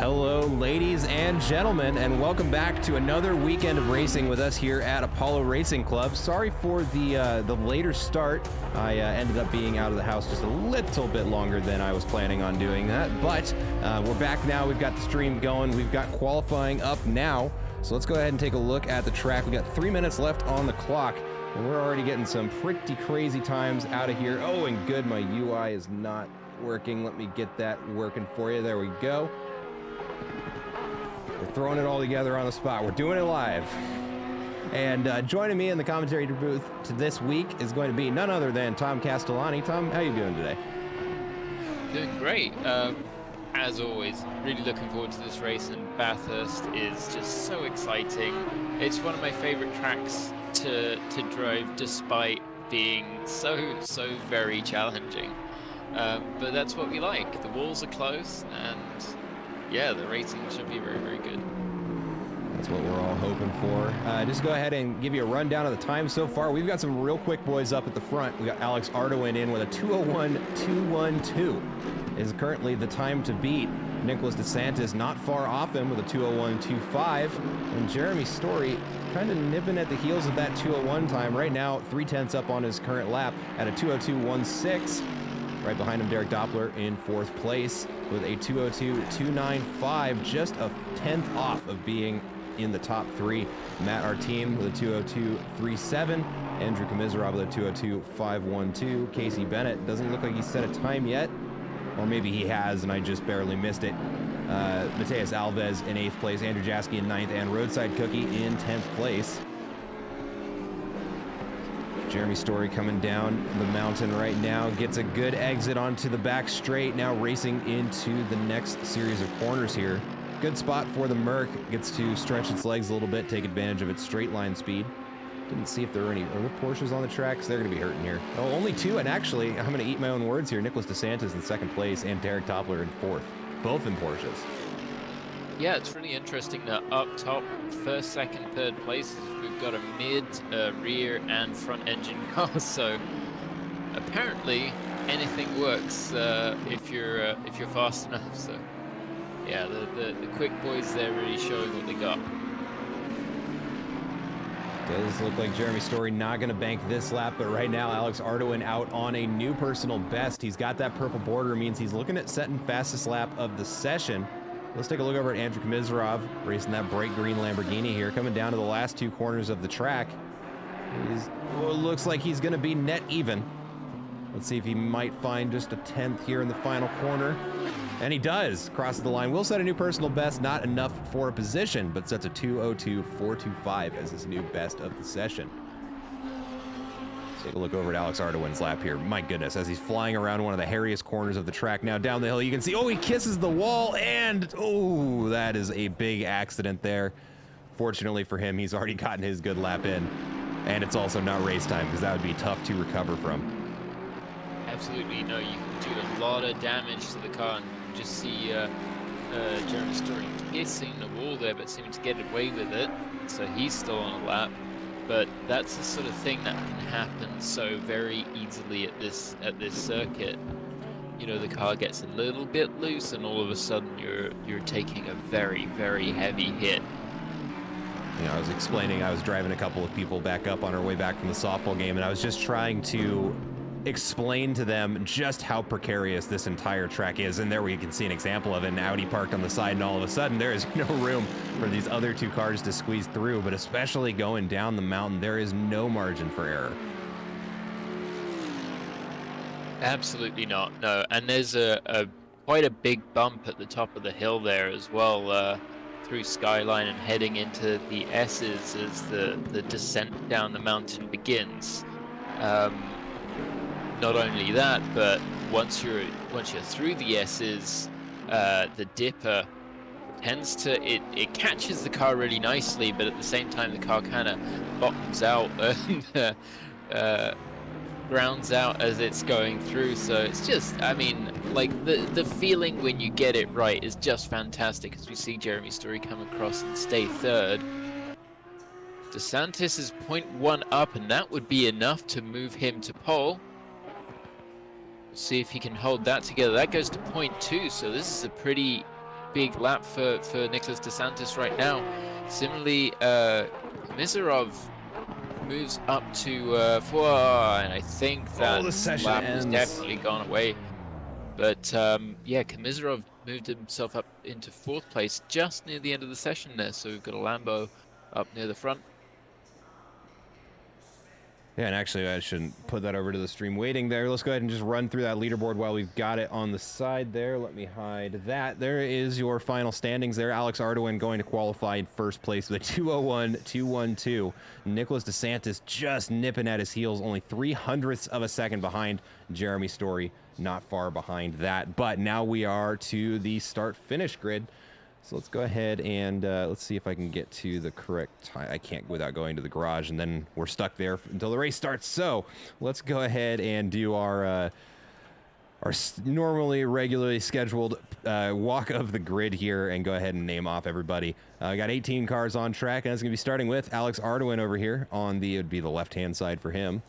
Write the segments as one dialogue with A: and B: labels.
A: Hello, ladies and gentlemen, and welcome back to another weekend of racing with us here at Apollo Racing Club. Sorry for the later start. I ended up being out of the house just a little bit longer than I was planning on doing that, but we're back now. We've got the stream going. We've got qualifying up now, so let's go ahead and take a look at the track. We got 3 minutes left on the clock, and we're already getting some pretty crazy times out of here. Oh, and good, my UI is not working. Let me get that working for you. There we go. We're throwing it all together on the spot. We're doing it live. And joining me in the commentary booth to this week is going to be none other than Tom Castellani. Tom, how you doing today?
B: Doing great. As always, really looking forward to this race, and Bathurst is just so exciting. It's one of my favorite tracks to drive, despite being so very challenging. But that's what we like. The walls are close, and yeah, the racing should be very good.
A: That's what we're all hoping for. Just go ahead and give you a rundown of the time so far. We've got some real quick boys up at the front. We got Alex Ardoin in with a 201.212 is currently the time to beat. Nicholas DeSantis not far off him with a 201.25, and Jeremy Story kind of nipping at the heels of that 201 time. Right now, 3/10 up on his current lap at a 202.16. Right behind him, Derek Doppler in fourth place with a 202.295, just a 10th off of being in the top three. Matt Arteem with a 202.37, Andrew Komisarov with a 202.512, Casey Bennett doesn't look like he's set a time yet, or maybe he has and I just barely missed it. Mateus Alves in 8th place, Andrew Jaski in 9th, and Roadside Cookie in 10th place. Jeremy Story coming down the mountain right now, gets a good exit onto the back straight, now racing into the next series of corners here. Good spot for the Merc, gets to stretch its legs a little bit, take advantage of its straight line speed. Didn't see if there were any other Porsches on the tracks. They're going to be hurting here. Oh, only two, and actually, I'm going to eat my own words here. Nicholas DeSantis in 2nd place and Derek Doppler in 4th, both in Porsches.
B: Yeah, it's really interesting that up top, 1st, 2nd, 3rd places, we've got a mid, rear, and front engine car. So apparently anything works if you're fast enough. So yeah, the quick boys there really showing what they got.
A: Does look like Jeremy Story not going to bank this lap, but right now Alex Ardoin out on a new personal best. He's got that purple border, means he's looking at setting fastest lap of the session. Let's take a look over at Andrew Komisarov, racing that bright green Lamborghini here, coming down to the last two corners of the track. Looks like he's going to be net even. Let's see if he might find just a 10th here in the final corner. And he does, crosses the line. Will set a new personal best, not enough for a position, but sets a 202.425 as his new best of the session. Let's take a look over at Alex Ardoin's lap here. My goodness, as he's flying around one of the hairiest corners of the track now down the hill, you can see, oh, he kisses the wall, and oh, that is a big accident there. Fortunately for him, he's already gotten his good lap in, and it's also not race time because that would be tough to recover from.
B: Absolutely, no, you can do a lot of damage to the car, and just see Jeremy Story kissing the wall there, but seeming to get away with it, so he's still on a lap. But that's the sort of thing that can happen so very easily at this circuit. You know, the car gets a little bit loose, and all of a sudden you're taking a very heavy hit.
A: You know, I was explaining, I was driving a couple of people back up on our way back from the softball game, and I was just trying to explain to them just how precarious this entire track is. And there we can see an example of it. An Audi parked on the side, and all of a sudden there is no room for these other two cars to squeeze through, but especially going down the mountain, there is no margin for error. Absolutely not, no. And there's quite a big bump at the top of the hill there as well, through Skyline and heading into the S's as the descent down the mountain begins. Not only that, but once you're through the S's, the dipper tends to it catches the car really nicely, but at the same time the car kind of bottoms out and grounds out as it's going through. So it's just, I mean, like the feeling when you get it right is just fantastic, as we see Jeremy Story come across and stay 3rd. DeSantis is 0.1 up, and that would be enough to move him to pole. See if he can hold that together. That goes to 0.2, so this is a pretty
B: big lap for Nicholas DeSantis right now. Similarly, Mizarov moves up to 4, and I think that
A: the session
B: lap has
A: ends.
B: definitely gone away. But yeah, Kamizarov moved himself up into 4th place just near the end of the session there. So we've got a Lambo up near the front.
A: Yeah, and actually I shouldn't put that over to the stream waiting there. Let's go ahead and just run through that leaderboard while we've got it on the side there. Let me hide that. There is your final standings there. Alex Ardoin going to qualify in 1st place with a 2:01.212. Nicholas DeSantis just nipping at his heels, only 0.03 of a second behind Jeremy Story. Not far behind that, but now we are to the start-finish grid. So let's go ahead and let's see if I can get to the correct time. I can't without going to the garage, and then we're stuck there until the race starts. So let's go ahead and do our normally regularly scheduled walk of the grid here and go ahead and name off everybody. I got 18 cars on track, and it's going to be starting with Alex Ardoin over here on it would be the left-hand side for him.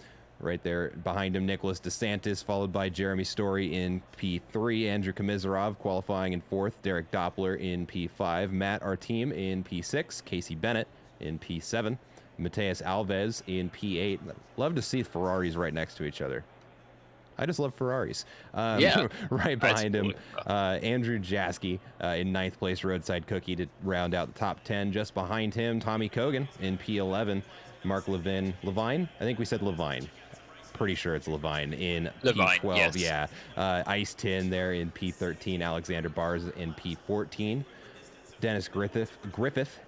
A: Right there behind him, Nicholas DeSantis, followed by Jeremy Story in P3, Andrew Kamizarov qualifying in 4th, Derek Doppler in P5, Matt Arteem in P6, Casey Bennett in P7, Mateus Alves in P8. Love to see Ferraris right next to each other. I just love Ferraris.
B: Yeah,
A: right behind him, Andrew Jaski in 9th place, Roadside Cookie to round out the top 10. Just behind him, Tommy Kogan in P11, Mark Levine. I think we said Levine. Pretty sure it's Levine in P12.
B: Yes.
A: Yeah. Ice Tin there in P13. Alexander Bars in P14. Dennis Griffith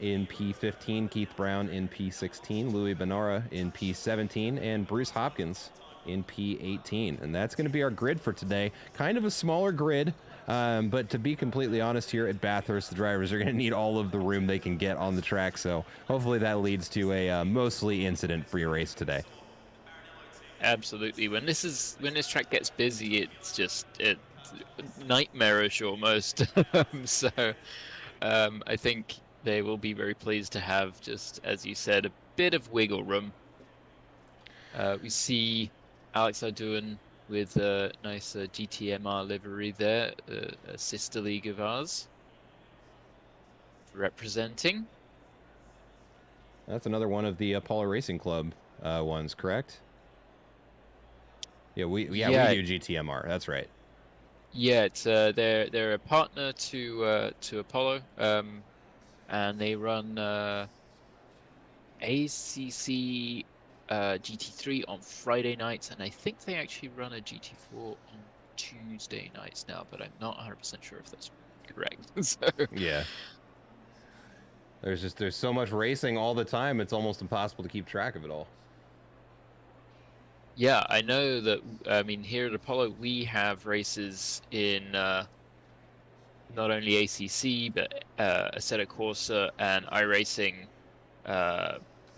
A: in P15. Keith Brown in P16. Louis Benora in P17. And Bruce Hopkins in P18. And that's going to be our grid for today. Kind of a smaller grid. But to be completely honest, here at Bathurst, the drivers are going to need all of the room they can get on the track. So hopefully that leads to a mostly incident-free race today.
B: Absolutely. When this track gets busy, it's nightmarish almost. So I think they will be very pleased to have, just as you said, a bit of wiggle room. We see Alex Ardoin with a nice GTMR livery there, a sister league of ours, representing.
A: That's another one of the Apollo Racing Club ones, correct? Yeah, we do GTMR. That's right.
B: Yeah, it's they're a partner to Apollo, and they run ACC GT3 on Friday nights, and I think they actually run a GT4 on Tuesday nights now, but I'm not 100% sure if that's correct. So
A: yeah, there's so much racing all the time, it's almost impossible to keep track of it all.
B: Yeah, I know that. I mean, here at Apollo, we have races in not only ACC but Assetto Corsa and iRacing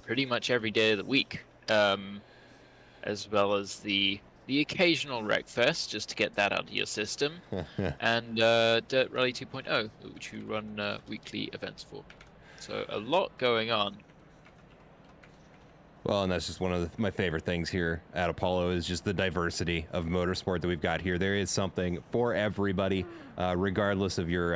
B: pretty much every day of the week, as well as the occasional Wreckfest, just to get that out of your system, and Dirt Rally 2.0, which we run weekly events for. So a lot going on.
A: Well, and that's just one of my favorite things here at Apollo is just the diversity of motorsport that we've got here. There is something for everybody, regardless of your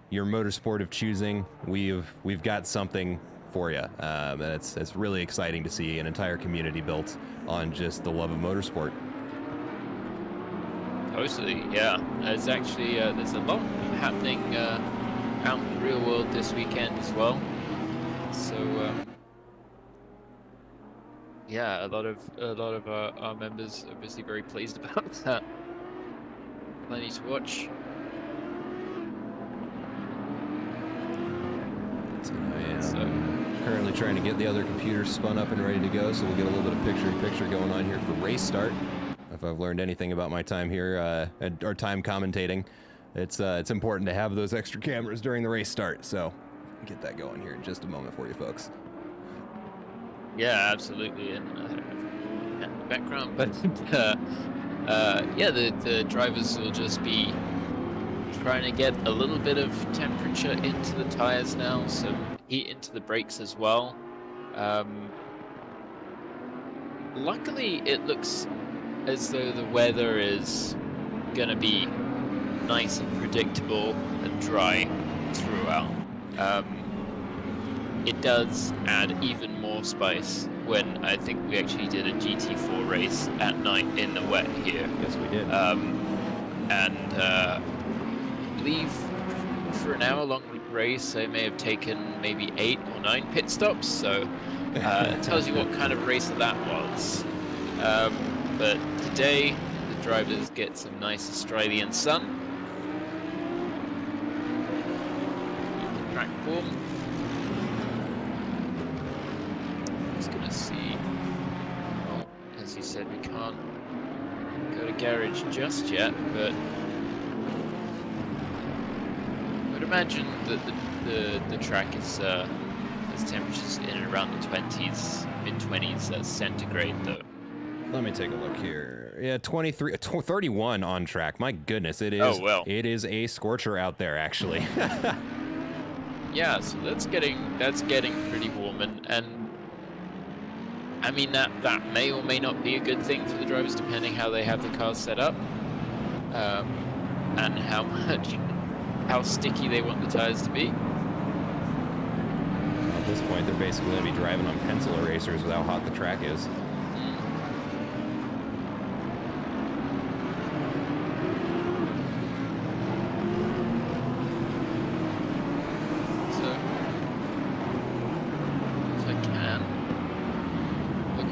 A: motorsport of choosing. We've got something for you, and it's really exciting to see an entire community built on just the love of motorsport.
B: Totally, yeah. There's actually there's a lot happening out in the real world this weekend as well. So. Yeah, a lot of our members are obviously very pleased about that. Plenty to watch.
A: I am currently trying to get the other computer spun up and ready to go, so we'll get a little bit of picture-in-picture going on here for race start. If I've learned anything about my time here, or time commentating, it's important to have those extra cameras during the race start. So get that going here in just a moment for you folks.
B: Yeah, absolutely, and in the background, but yeah, the drivers will just be trying to get a little bit of temperature into the tires now, some heat into the brakes as well. Luckily, it looks as though the weather is gonna be nice and predictable and dry, throughout. It does add even more spice when I think we actually did a GT4 race at night in the wet here.
A: Yes, we did.
B: I believe for an hour-long race, I may have taken maybe 8 or 9 pit stops, so it tells you what kind of race that was. But today, the drivers get some nice Australian sun. Track warm. Just gonna see. Well, as you said, we can't go to garage just yet, but I would imagine that the track is has temperatures in and around the 20s, mid-20s centigrade though.
A: Let me take a look here. Yeah, 31 on track. My goodness, it is.
B: Oh, well.
A: It is a scorcher out there, actually.
B: Yeah, so that's getting pretty warm, and I mean that may or may not be a good thing for the drivers, depending how they have the cars set up, and how sticky they want the tires to be.
A: At this point, they're basically going to be driving on pencil erasers with how hot the track is.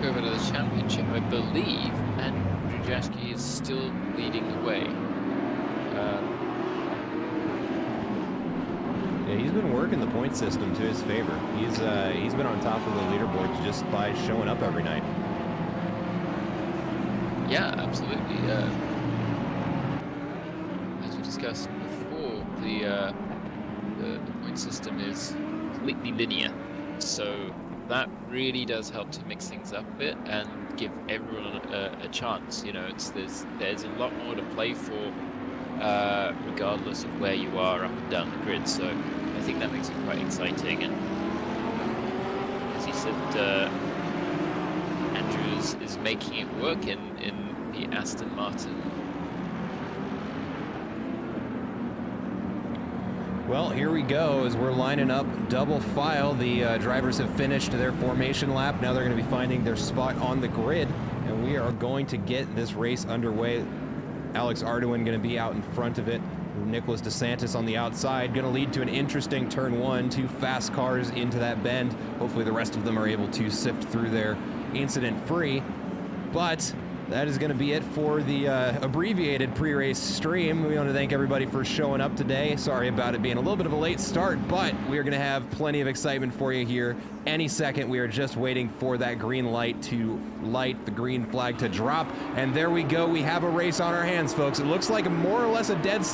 B: Over to the championship, I believe, and Andrzejewski is still leading the way.
A: Yeah, he's been working the point system to his favor. He's been on top of the leaderboards just by showing up every night.
B: Yeah, absolutely. As we discussed before, the point system is completely linear, so that really does help to mix things up a bit and give everyone a chance. You know, there's a lot more to play for, regardless of where you are up and down the grid. So I think that makes it quite exciting. And as you said, Andrews is making it work in the Aston Martin.
A: Well, here we go as we're lining up double file. The drivers have finished their formation lap. Now they're going to be finding their spot on the grid, and we are going to get this race underway. Alex Ardoin going to be out in front of it. Nicholas DeSantis on the outside, going to lead to an interesting turn 1. 2 fast cars into that bend. Hopefully the rest of them are able to sift through there incident-free. But that is going to be it for the abbreviated pre-race stream. We want to thank everybody for showing up today. Sorry about it being a little bit of a late start, but we are going to have plenty of excitement for you here. Any second, we are just waiting for that green light to light, the green flag to drop, and there we go. We have a race on our hands, folks. It looks like more or less a dead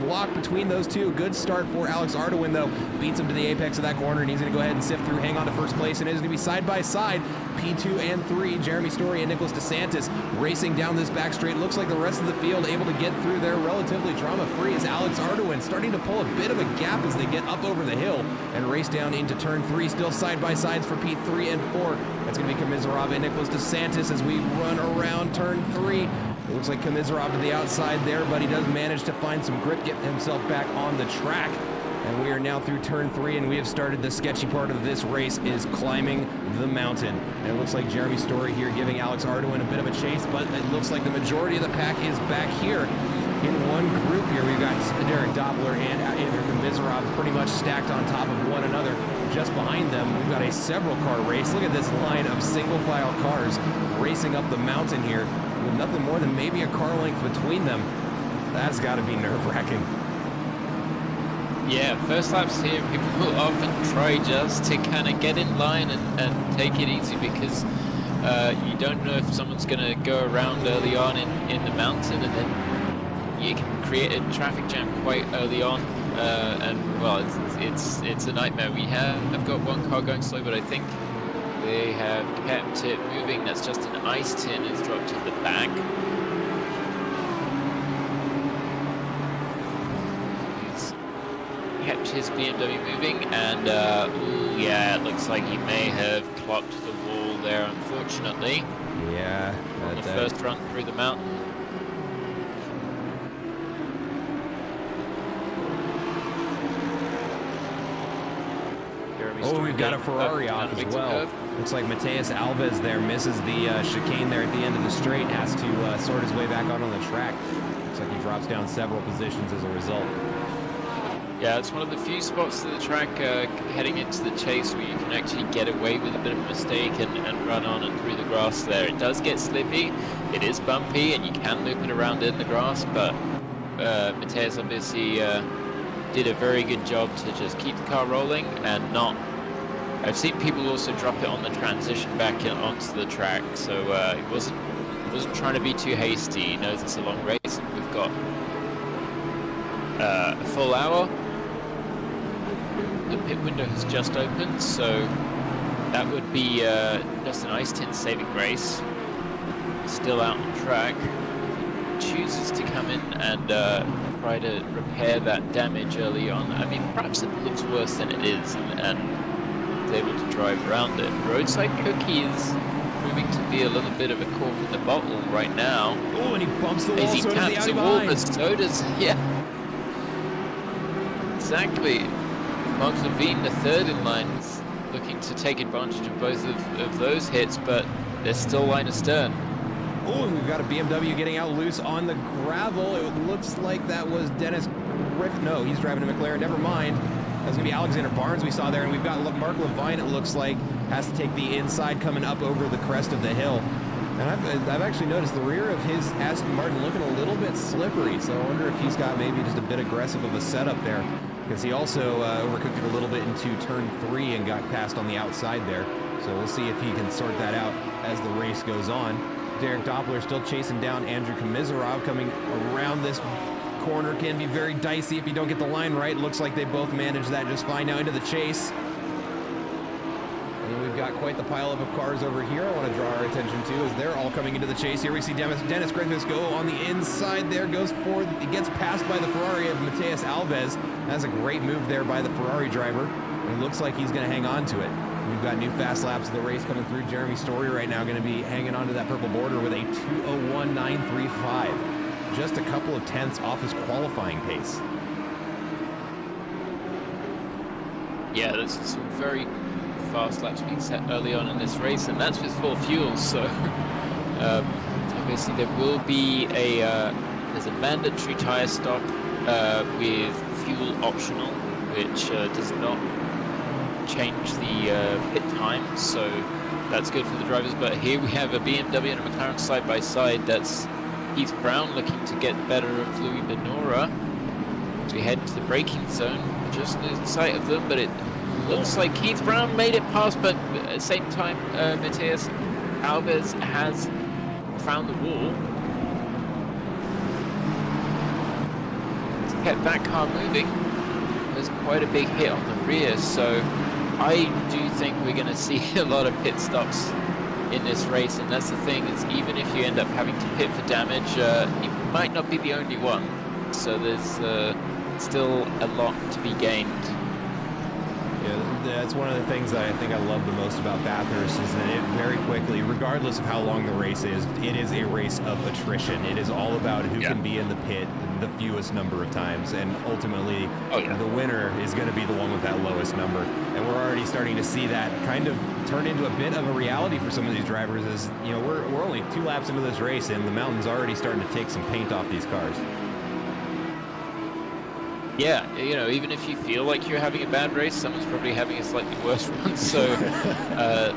A: lock between those two. Good start for Alex Ardoin, though. Beats him to the apex of that corner, and he's going to go ahead and sift through, hang on to first place, and it is going to be side by side. P2 and 3, Jeremy Story and Nicholas DeSantis racing down this back straight. Looks like the rest of the field able to get through there relatively drama-free as Alex Ardoin starting to pull a bit of a gap as they get up over the hill and race down into turn 3. Still side-by-sides for P3 and 4. That's going to be Kamizarov and Nicholas DeSantis as we run around turn 3. It looks like Kamizarov to the outside there, but he does manage to find some grip, get himself back on the track. And we are now through turn 3, and we have started the sketchy part of this race, is climbing the mountain. And it looks like Jeremy Story here giving Alex Ardoin a bit of a chase, but it looks like the majority of the pack is back here. In one group here, we've got Derek Doppler and Andrew Kamizarov pretty much stacked on top of one another. Just behind them, we've got a several-car race. Look at this line of single-file cars racing up the mountain here with nothing more than maybe a car length between them. That's got to be nerve-wracking.
B: Yeah, first laps here, people often try just to kind of get in line and take it easy because you don't know if someone's going to go around early on in the mountain, and then you can create a traffic jam quite early on. And well, it's a nightmare. I've got one car going slow, but I think they have kept it moving. That's just an ice tin has dropped to the back. Kept his BMW moving, and ooh, yeah, it looks like he may have clocked the wall there, unfortunately.
A: Yeah.
B: On the first run through the mountain.
A: Oh, we've got a Ferrari off as well. Looks like Mateus Alves there misses the chicane there at the end of the straight, has to sort his way back out on the track. Looks like he drops down several positions as a result.
B: Yeah, it's one of the few spots of the track heading into the chase where you can actually get away with a bit of a mistake and run on and through the grass there. It does get slippy, it is bumpy, and you can loop it around in the grass, but Mateus obviously did a very good job to just keep the car rolling and not... I've seen people also drop it on the transition back onto the track, so he wasn't trying to be too hasty. He knows it's a long race and we've got a full hour. The pit window has just opened, so that would be just an ice tin saving grace. Still out on track. Chooses to come in and try to repair that damage early on. I mean, perhaps it looks worse than it is, and is able to drive around it. Roadside Cookie is proving to be a little bit of a cork in the bottle right now.
A: Oh, and he bumps the wall.
B: As he taps the wall, but so does... Yeah. Exactly. Mark Levine, the third in line, is looking to take advantage of both of those hits, but they're still line astern.
A: Oh, and we've got a BMW getting out loose on the gravel. It looks like that was Dennis Griffin. No, he's driving a McLaren. Never mind. That's going to be Alexander Barnes we saw there, and we've got Mark Levine, it looks like, has to take the inside coming up over the crest of the hill. And I've actually noticed the rear of his Aston Martin looking a little bit slippery, so I wonder if he's got maybe just a bit aggressive of a setup there, because he also overcooked it a little bit into turn 3 and got passed on the outside there. So we'll see if he can sort that out as the race goes on. Derek Doppler still chasing down Andrew Komisarov, coming around this corner. Can be very dicey if you don't get the line right. Looks like they both managed that just fine. Now into the chase. And we've got quite the pileup of cars over here I want to draw our attention to as they're all coming into the chase. Here we see Dennis Griffiths go on the inside there, goes forward. He gets passed by the Ferrari of Mateus Alves. That's a great move there by the Ferrari driver. And it looks like he's going to hang on to it. We've got new fast laps of the race coming through. Jeremy Story right now going to be hanging on to that purple border with a 2:01.935. Just a couple of tenths off his qualifying pace.
B: Yeah, there's some very fast laps being set early on in this race, and that's with full fuel, so obviously there will be there's a mandatory tyre stop with fuel optional, which does not change the pit time, so that's good for the drivers. But here we have a BMW and a McLaren side by side. That's Keith Brown looking to get better of Louis Benora. As we head into the braking zone, just losing sight of them, but it looks like Keith Brown made it past, but at the same time Mateus Alves has found the wall. It's kept that car moving. There's quite a big hit on the rear, so I do think we're going to see a lot of pit stops in this race, and that's the thing, is even if you end up having to pit for damage, you might not be the only one, so there's still a lot to be gained.
A: Yeah, that's one of the things that I think I love the most about Bathurst, is that it very quickly, regardless of how long the race is, it is a race of attrition. It is all about who can be in the pit the fewest number of times, and ultimately the winner is going to be the one with that lowest number. And we're already starting to see that kind of turn into a bit of a reality for some of these drivers, as you know, we're only 2 laps into this race and the mountain's already starting to take some paint off these cars.
B: Yeah, you know, even if you feel like you're having a bad race, someone's probably having a slightly worse one, so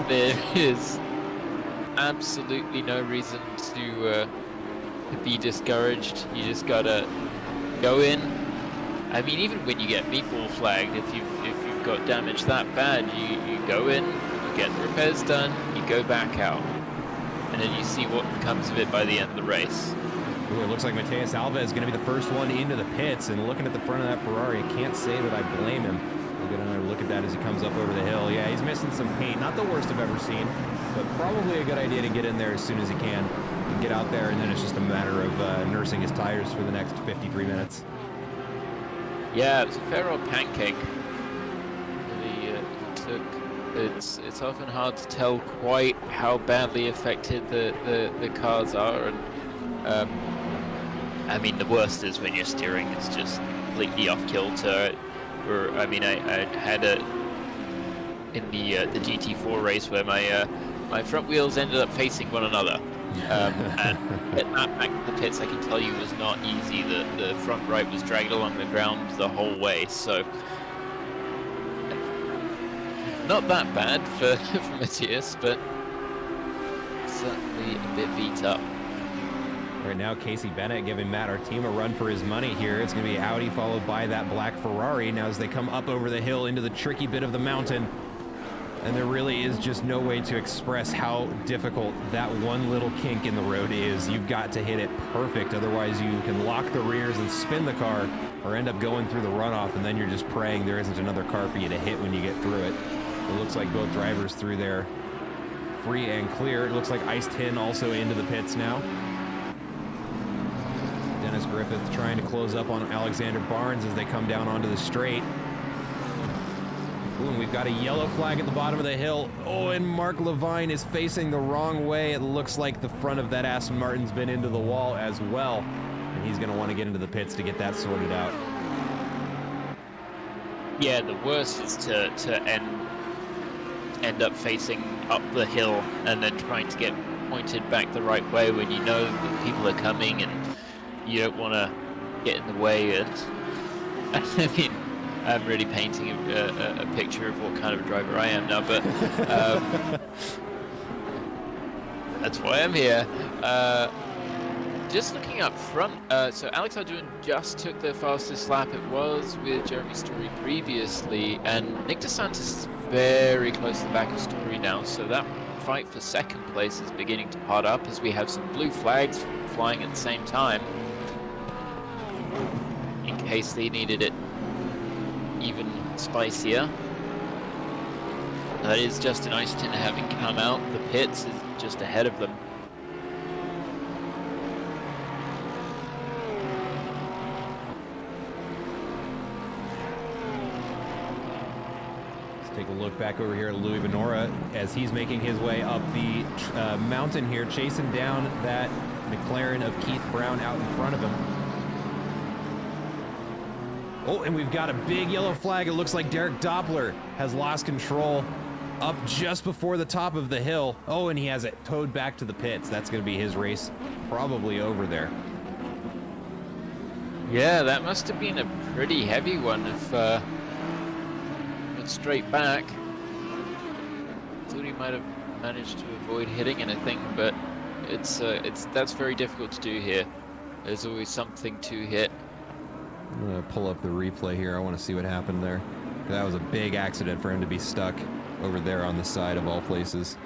B: there is absolutely no reason to be discouraged. You just gotta go in. I mean, even when you get meatball flagged, if you've got damage that bad, you go in, you get the repairs done, you go back out, and then you see what comes of it by the end of the race.
A: Ooh, it looks like Mateus Alves is going to be the first one into the pits, and looking at the front of that Ferrari, I can't say that I blame him. We'll get another look at that as he comes up over the hill. Yeah, he's missing some paint. Not the worst I've ever seen, but probably a good idea to get in there as soon as he can and get out there, and then it's just a matter of nursing his tires for the next 53 minutes.
B: Yeah, it was a fair old pancake that he took. It's often hard to tell quite how badly affected the cars are, and I mean, the worst is when you're steering, it's just completely off kilter. I mean, I had in the GT4 race where my front wheels ended up facing one another. And get that back to the pits, I can tell you, was not easy. The front right was dragged along the ground the whole way, so not that bad for Matthias, but certainly a bit beat up.
A: Right now, Casey Bennett giving Matt Arteam a run for his money here. It's going to be Audi followed by that black Ferrari. Now as they come up over the hill into the tricky bit of the mountain, and there really is just no way to express how difficult that one little kink in the road is. You've got to hit it perfect, otherwise you can lock the rears and spin the car, or end up going through the runoff, and then you're just praying there isn't another car for you to hit when you get through it. It looks like both drivers through there free and clear. It looks like Ice Tin also into the pits now. Dennis Griffith trying to close up on Alexander Barnes as they come down onto the straight. Ooh, and we've got a yellow flag at the bottom of the hill. Oh, and Mark Levine is facing the wrong way. It looks like the front of that Aston Martin's been into the wall as well. And he's going to want to get into the pits to get that sorted out.
B: Yeah, the worst is to end up facing up the hill and then trying to get pointed back the right way when you know that people are coming and you don't want to get in the way. And I mean, I'm really painting a picture of what kind of a driver I am now, but that's why I'm here. Just looking up front, so Alex Ardoin just took the fastest lap. It was with Jeremy Story previously, and Nick DeSantis is very close to the back of Story now, so that fight for second place is beginning to pot up as we have some blue flags flying at the same time, in case they needed it even spicier. That is Justin Ice Tin having come out. The pits is just ahead of them.
A: Take a look back over here at Louis Benora as he's making his way up the mountain here, chasing down that McLaren of Keith Brown out in front of him. Oh, and we've got a big yellow flag. It looks like Derek Doppler has lost control up just before the top of the hill. Oh, and he has it towed back to the pits. That's going to be his race probably over there.
B: Yeah, that must have been a pretty heavy one if straight back. Thought he might have managed to avoid hitting anything, but that's very difficult to do here. There's always something to hit.
A: I'm gonna pull up the replay here. I want to see what happened there. That was a big accident for him to be stuck over there on the side of all places.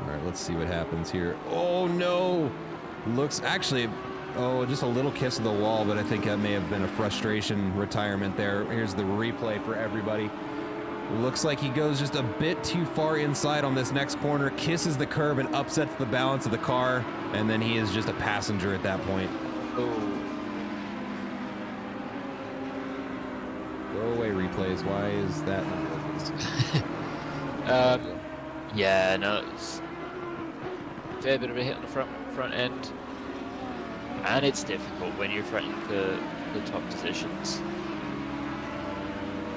A: All right, let's see what happens here. Oh no! Looks actually. Oh, just a little kiss of the wall, but I think that may have been a frustration retirement there. Here's the replay for everybody. Looks like he goes just a bit too far inside on this next corner, kisses the curb and upsets the balance of the car, and then he is just a passenger at that point.
B: Oh.
A: Go away, replays. Why is that not working?
B: Yeah, no, it's a fair bit of a hit on the front end. And it's difficult when you're fighting for the top positions.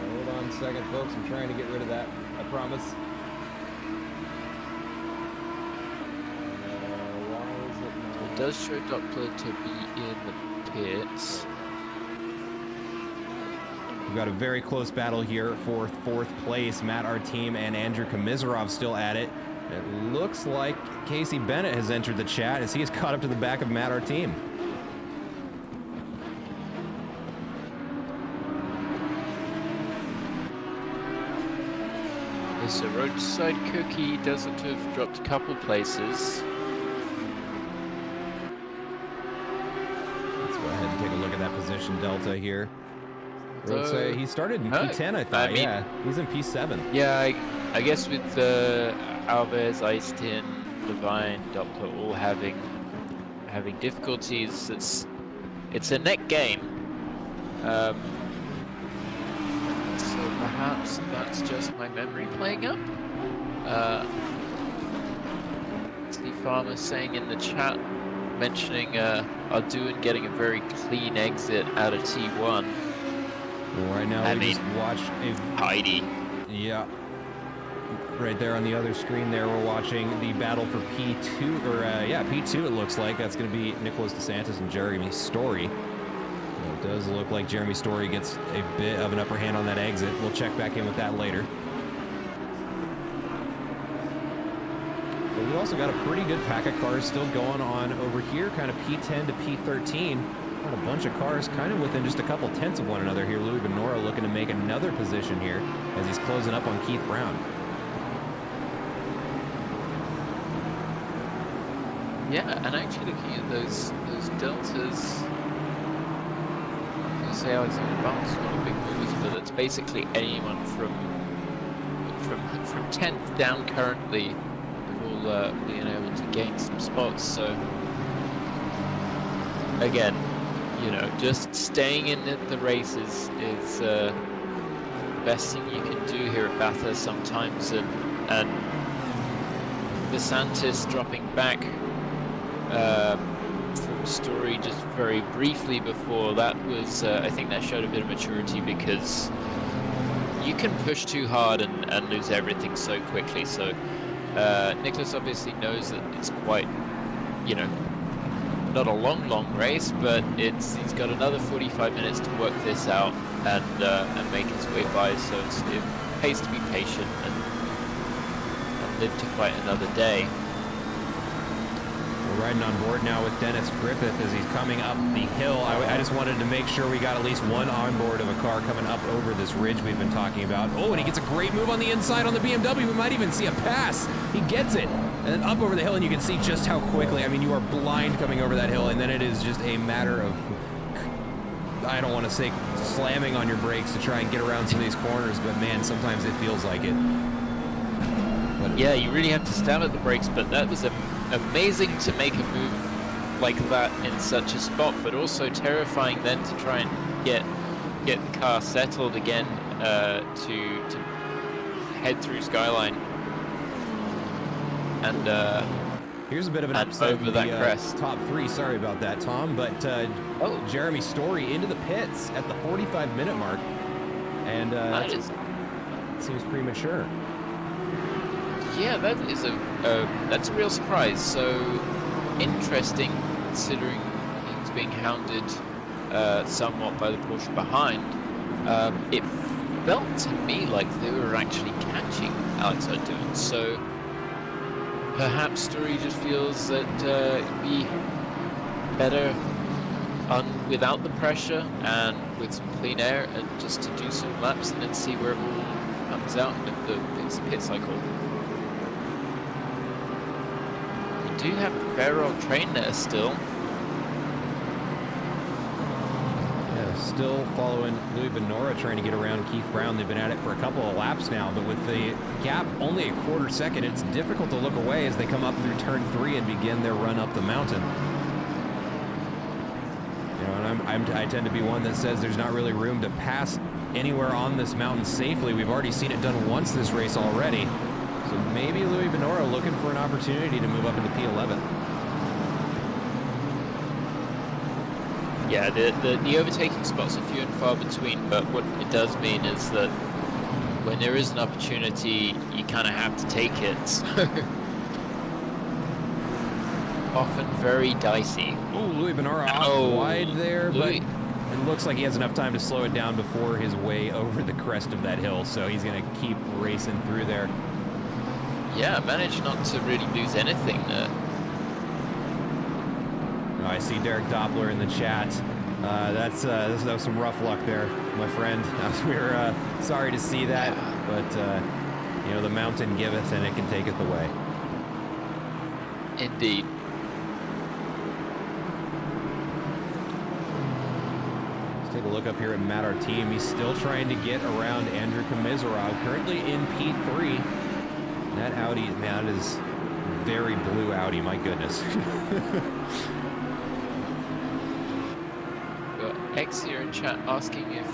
A: Hold on a second, folks. I'm trying to get rid of that. I promise. Why is it not?
B: It does show Doppler to be in the pits.
A: We've got a very close battle here for fourth place. Matt Arteam and Andrew Komisarov still at it. It looks like Casey Bennett has entered the chat as he is caught up to the back of Matt Arteam.
B: There's a roadside cookie, does look to have dropped a couple places.
A: Let's go ahead and take a look at that position delta here. Roadside, he started in P10, I thought. Yeah, he's in P7.
B: Yeah, I guess with Alves, Ice Tin, Levine, Doppler all having difficulties, it's a neck game. So perhaps that's just my memory playing up. Steve Farmer saying in the chat, mentioning Ardoin getting a very clean exit out of T1.
A: Well, right now we just watched a...
B: Heidi.
A: Yeah. Right there on the other screen there, we're watching the battle for P2, or P2 it looks like. That's going to be Nicholas DeSantis and Jeremy Story. It does look like Jeremy Story gets a bit of an upper hand on that exit. We'll check back in with that later. But we've also got a pretty good pack of cars still going on over here, kind of P10 to P13. Got a bunch of cars kind of within just a couple tenths of one another here. Louis Benora looking to make another position here as he's closing up on Keith Brown.
B: Yeah, and actually looking at those deltas, I say Alexander Bounce is one of the big movers, but it's basically anyone from 10th down currently have all being able to gain some spots. So again, you know, just staying in the races is the best thing you can do here at Bathurst sometimes, and DeSantis dropping back from Story just very briefly before that was I think that showed a bit of maturity, because you can push too hard and lose everything so quickly. So Nicholas obviously knows that it's quite, you know, not a long race, but he's got another 45 minutes to work this out and make his way by. So it pays to be patient and live to fight another day.
A: We're riding on board now with Dennis Griffith as he's coming up the hill. I just wanted to make sure we got at least one onboard of a car coming up over this ridge we've been talking about. Oh, and he gets a great move on the inside on the BMW. We might even see a pass. He gets it. And then up over the hill, and you can see just how quickly, I mean, you are blind coming over that hill, and then it is just a matter of, I don't want to say slamming on your brakes to try and get around some of these corners, but man, sometimes it feels like it. But
B: yeah, you really have to stand at the brakes, but that was amazing to make a move like that in such a spot, but also terrifying then to try and get the car settled again to head through Skyline. And
A: here's a bit of an upset
B: over that crest.
A: Top three. Sorry about that, Tom. But Jeremy Story into the pits at the 45-minute mark, and that seems premature.
B: Yeah, that is that's a real surprise. So interesting, considering he's being hounded somewhat by the Porsche behind. It felt to me like they were actually catching Alex O'Doon. So perhaps Story just feels that it'd be better without the pressure and with some clean air, and just to do some laps and then see where it all comes out in the pit cycle. We do have a fair old train there still.
A: Yeah, still following Louis Benora, trying to get around Keith Brown. They've been at it for a couple of laps now, but with the gap only a quarter second, it's difficult to look away as they come up through turn 3 and begin their run up the mountain. You know, and I tend to be one that says there's not really room to pass anywhere on this mountain safely. We've already seen it done once this race already. So maybe Louis Benora looking for an opportunity to move up into P11.
B: Yeah, the overtaking spots are few and far between, but what it does mean is that when there is an opportunity, you kind of have to take it. So often very dicey.
A: Oh, Louis Benora off wide there, but it looks like he has enough time to slow it down before his way over the crest of that hill, so he's going to keep racing through there.
B: Yeah, managed not to really lose anything there.
A: I see Derek Doppler in the chat. That was some rough luck there, my friend. We're sorry to see that, but you know, the mountain giveth and it can taketh away.
B: Indeed.
A: Let's take a look up here at Matt, our team. He's still trying to get around Andrew Komisarov, currently in P3. That Audi, man, that is very blue Audi, my goodness.
B: X here in chat asking if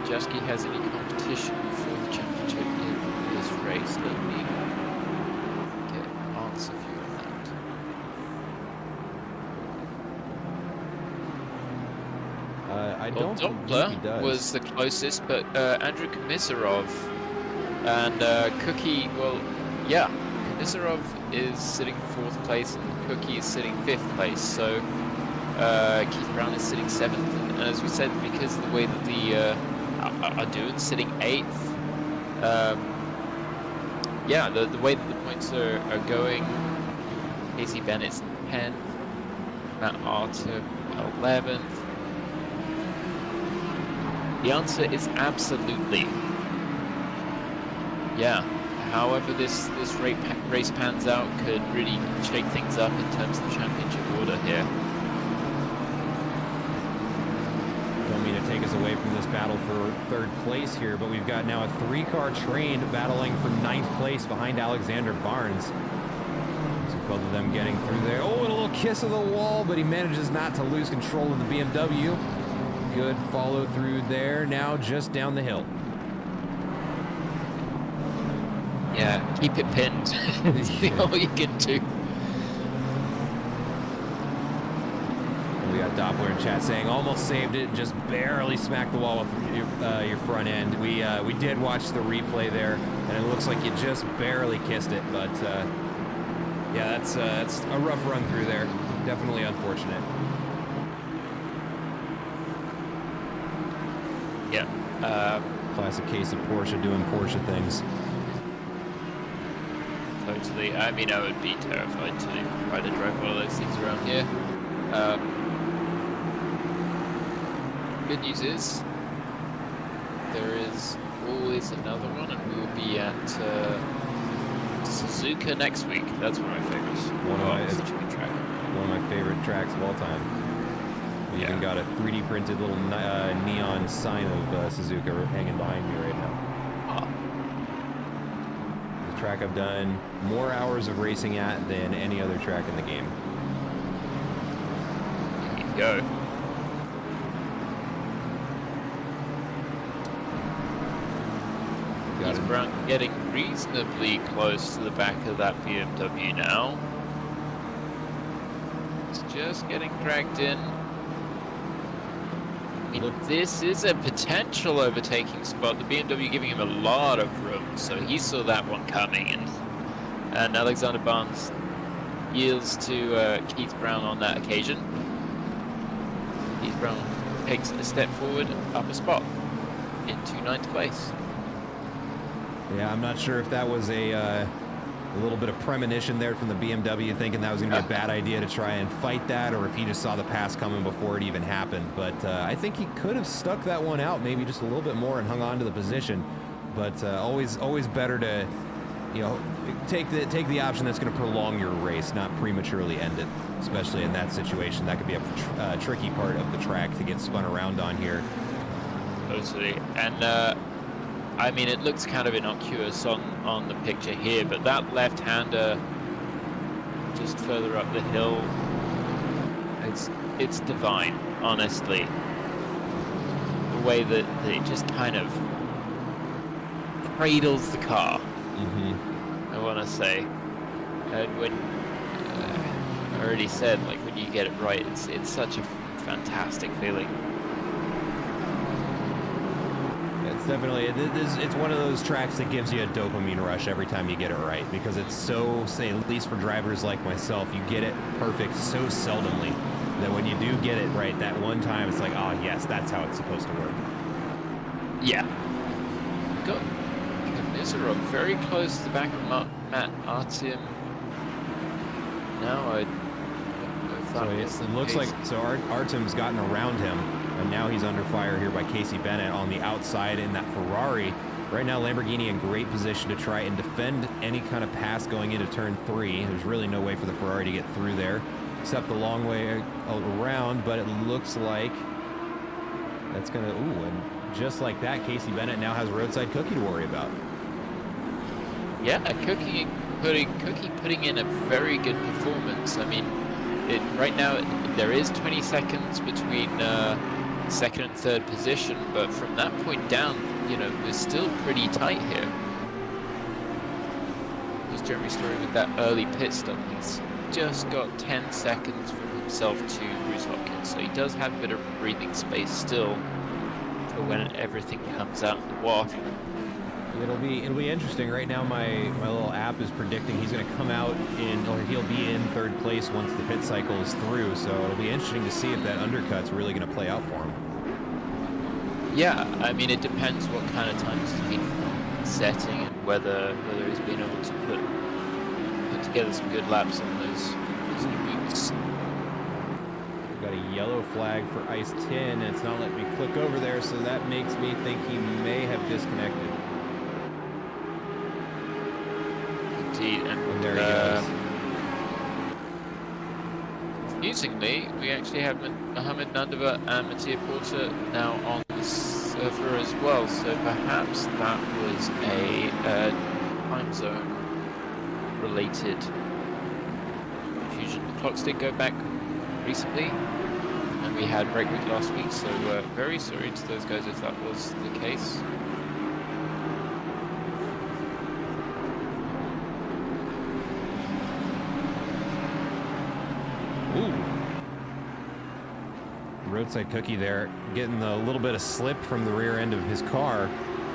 B: Jaski has any competition for the championship in this race. Let me get an answer for you on that.
A: I
B: Well,
A: don't believe he
B: Doppler
A: does.
B: was the closest, but Andrew Komisarov and Cookie, well, yeah, Komisarov is sitting 4th place and Cookie is sitting 5th place, so Keith Brown is sitting 7th, and as we said, because of the way that the Arduin's sitting 8th, yeah, the way that the points are going, Casey Bennett's 10th, Matt Artem 11th. The answer is absolutely. Yeah. However this race pans out could really shake things up in terms of the championship order here.
A: Don't mean to take us away from this battle for 3rd place here, but we've got now a 3-car train battling for 9th place behind Alexander Barnes. So both of them getting through there. Oh, and a little kiss of the wall, but he manages not to lose control of the BMW. Good follow through there, now just down the hill.
B: Yeah, keep it pinned. It's all you can do.
A: We got Doppler in chat saying almost saved it, just barely smacked the wall with your front end. We did watch the replay there, and it looks like you just barely kissed it. But yeah, that's a rough run through there. Definitely unfortunate.
B: Yeah.
A: Classic case of Porsche doing Porsche things.
B: Totally. I mean, I would be terrified to try to drive one of those things around here. Good news is there is always another one, and we will be at Suzuka next week. That's one of my favorites.
A: One of my favorite tracks of all time. We even got a 3D printed little neon sign of Suzuka hanging behind me right now. The track I've done more hours of racing at than any other track in the game.
B: There you go. He's getting reasonably close to the back of that BMW now. It's just getting dragged in. I mean, this is a potential overtaking spot. The BMW giving him a lot of room, so he saw that one coming, and Alexander Barnes yields to Keith Brown on that occasion. Keith Brown takes a step forward, up a spot, into 9th place.
A: Yeah, I'm not sure if that was a little bit of premonition there from the BMW, thinking that was going to be a bad idea to try and fight that, or if he just saw the pass coming before it even happened. But I think he could have stuck that one out maybe just a little bit more and hung on to the position. But always better to, you know, take the option that's going to prolong your race, not prematurely end it, especially in that situation. That could be a tricky part of the track to get spun around on here.
B: Totally. And I mean, it looks kind of innocuous on the picture here, but that left-hander just further up the hill, it's divine, honestly. The way that it just kind of cradles the car, I want to say. And when I already said, like, when you get it right, it's such a fantastic feeling.
A: It's definitely, it's one of those tracks that gives you a dopamine rush every time you get it right, because it's so, say, at least for drivers like myself, you get it perfect so seldomly that when you do get it right that one time, it's like, oh yes, that's how it's supposed to work.
B: Yeah. Got Komisarov very close to the back of Matt Artem. Now I thought
A: so it looks like Artem's gotten around him, and now he's under fire here by Casey Bennett on the outside in that Ferrari. Right now, Lamborghini in great position to try and defend any kind of pass going into turn 3. There's really no way for the Ferrari to get through there, except the long way around, but it looks like that's gonna, and just like that, Casey Bennett now has roadside Cookie to worry about.
B: Yeah, Cookie putting in a very good performance. I mean, right now there is 20 seconds between second and third position, but from that point down, you know, we're still pretty tight here. There's Jeremy Story with that early pit stop. He's just got 10 seconds from himself to Bruce Hopkins, so he does have a bit of breathing space still for when everything comes out in the wash.
A: It'll be interesting. Right now, my little app is predicting he's going to come out or he'll be in third place once the pit cycle is through. So it'll be interesting to see if that undercut's really going to play out for him.
B: Yeah, I mean, it depends what kind of times he's been setting and whether he's been able to put together some good laps on those new boots.
A: We've got a yellow flag for ice tin, and it's not letting me click over there, so that makes me think he may have disconnected.
B: Indeed, and
A: there he goes.
B: Confusingly, we actually have Mohamed Nandava and Mattia Porter now on the server as well, so perhaps that was a time zone related confusion. The clocks did go back recently, and we had break week last week, so very sorry to those guys if that was the case.
A: Ooh. Roadside cookie there, getting a little bit of slip from the rear end of his car,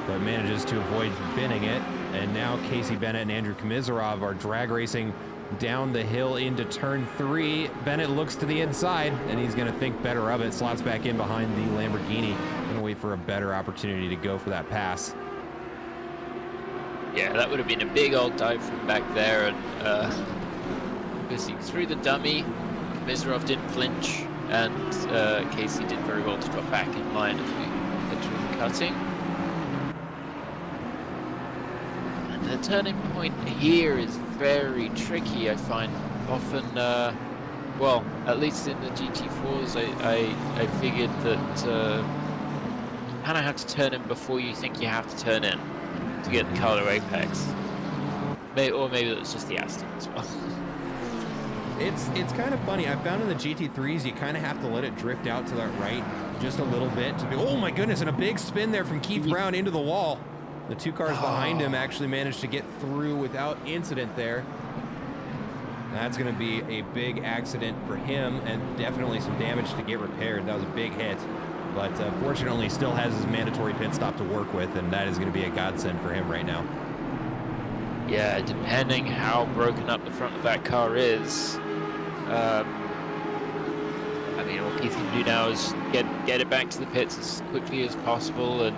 A: but manages to avoid binning it. And now Casey Bennett and Andrew Komisarov are drag racing down the hill into turn 3. Bennett looks to the inside, and he's going to think better of it. Slots back in behind the Lamborghini. Going to wait for a better opportunity to go for that pass.
B: Yeah, that would have been a big old dive from back there, and because he threw the dummy, Komisarov didn't flinch, and Casey did very well to drop back in line as we head through the cutting. And the turning point here is very tricky, I find. Often, well, at least in the GT4s, I figured that you kind of have to turn in before you think you have to turn in to get the color apex. Or maybe that's just the Aston as well.
A: It's kind of funny. I found in the GT3s you kind of have to let it drift out to that right just a little bit to be. Oh my goodness! And a big spin there from Keith Brown into the wall. The two cars behind him actually managed to get through without incident there. That's going to be a big accident for him, and definitely some damage to get repaired. That was a big hit, but fortunately still has his mandatory pit stop to work with, and that is going to be a godsend for him right now.
B: Yeah, depending how broken up the front of that car is, I mean, all Keith can do now is get it back to the pits as quickly as possible, and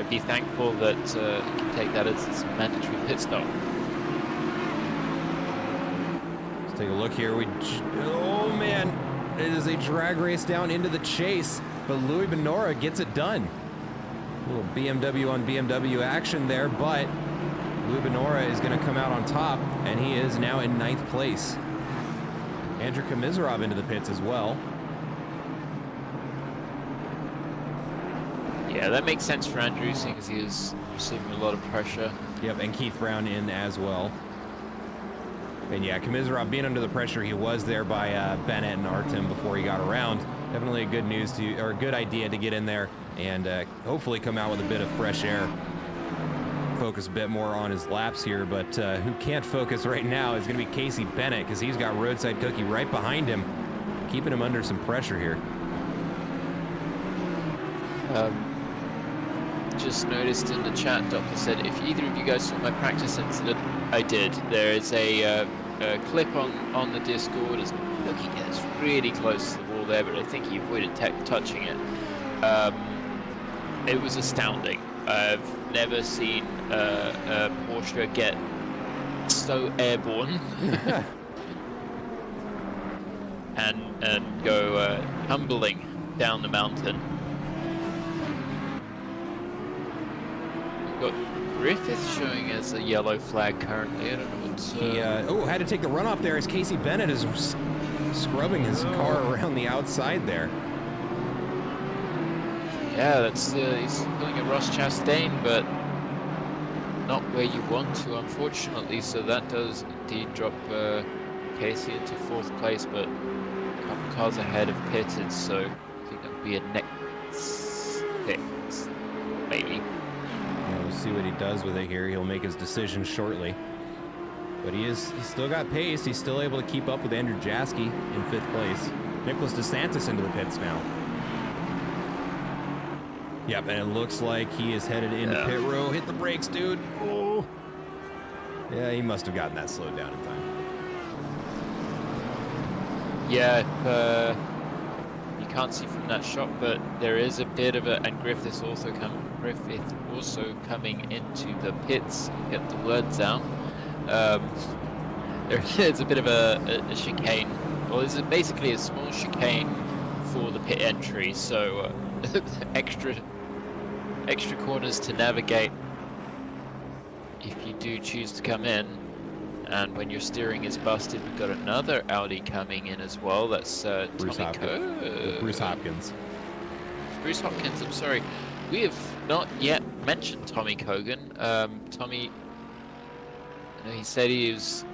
B: be thankful that he can take that as a mandatory pit stop.
A: Let's take a look here. Oh man, it is a drag race down into the chase, but Louis Benora gets it done. A little BMW on BMW action there, but Louis Benora is going to come out on top, and he is now in 9th place. Andrew Komisarov into the pits as well.
B: Yeah, that makes sense for Andrew, seeing as he is receiving a lot of pressure.
A: Yep, and Keith Brown in as well. And yeah, Komisarov being under the pressure he was there by Bennett and Artem before he got around. Definitely a good idea to get in there and hopefully come out with a bit of fresh air. Focus a bit more on his laps here, but who can't focus right now is going to be Casey Bennett, because he's got Roadside Cookie right behind him, keeping him under some pressure here.
B: Just noticed in the chat, Doctor said, if either of you guys saw my practice incident, I did. There is a clip on the Discord as Cookie gets really close to the wall there, but I think he avoided touching it. It was astounding. I've never seen a Porsche get so airborne and go tumbling down the mountain. We've got Griffith showing as a yellow flag currently. I don't know what's...
A: He had to take the runoff there as Casey Bennett is scrubbing his car around the outside there.
B: Yeah, that's he's pulling a Ross Chastain, but not where you want to, unfortunately. So that does indeed drop Casey into 4th place, but a couple cars ahead of pitted, so I think that'll be a next 6, maybe.
A: Yeah, we'll see what he does with it here. He'll make his decision shortly. But he's still got pace. He's still able to keep up with Andrew Jaski in 5th place. Nicholas DeSantis into the pits now. Yep, and it looks like he is headed into pit row. Hit the brakes, dude. Oh. Yeah, he must have gotten that slowed down in time.
B: Yeah, you can't see from that shot, but there is a bit of a, and Griffith also coming into the pits. Get the words out. There's a bit of a chicane. Well, this is basically a small chicane for the pit entry, so extra corners to navigate if you do choose to come in. And when your steering is busted, we've got another Audi coming in as well. That's
A: Bruce Hopkins.
B: Bruce Hopkins, I'm sorry. We have not yet mentioned Tommy Cogan. Tommy, he said he was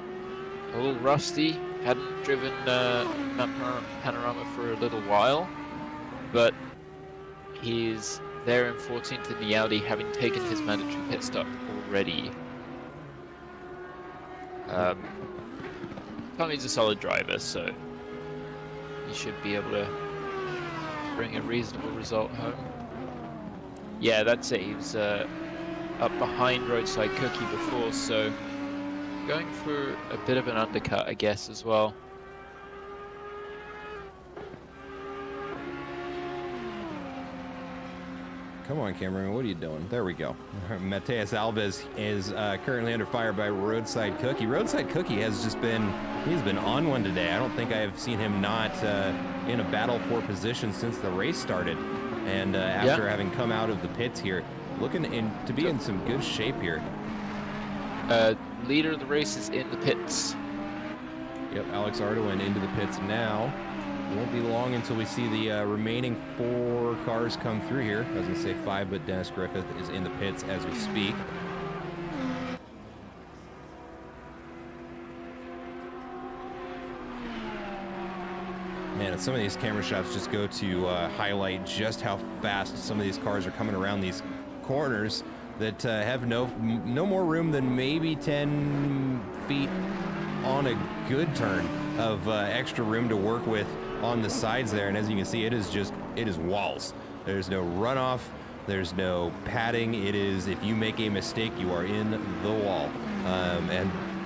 B: a little rusty, hadn't driven Panorama for a little while, but he's there in 14th in the Audi, having taken his mandatory pit stop already. Tommy's a solid driver, so he should be able to bring a reasonable result home. Yeah, that's it. He was up behind Roadside Cookie before, so going for a bit of an undercut, I guess, as well.
A: Come on, cameraman, what are you doing? There we go. Mateus Alves is currently under fire by Roadside Cookie. Roadside Cookie has just been, he's been on one today. I don't think I have seen him not in a battle for position since the race started. And after having come out of the pits here, looking to be in some good shape here.
B: Leader of the race is in the pits.
A: Yep, Alex Ardoin into the pits now. Won't be long until we see the remaining 4 cars come through here. I was going to say 5, but Dennis Griffith is in the pits as we speak. Man, some of these camera shots just go to highlight just how fast some of these cars are coming around these corners that have no more room than maybe 10 feet on a good turn of extra room to work with on the sides there. And as you can see, it is walls. There's no runoff, there's no padding. It is, if you make a mistake, you are in the wall.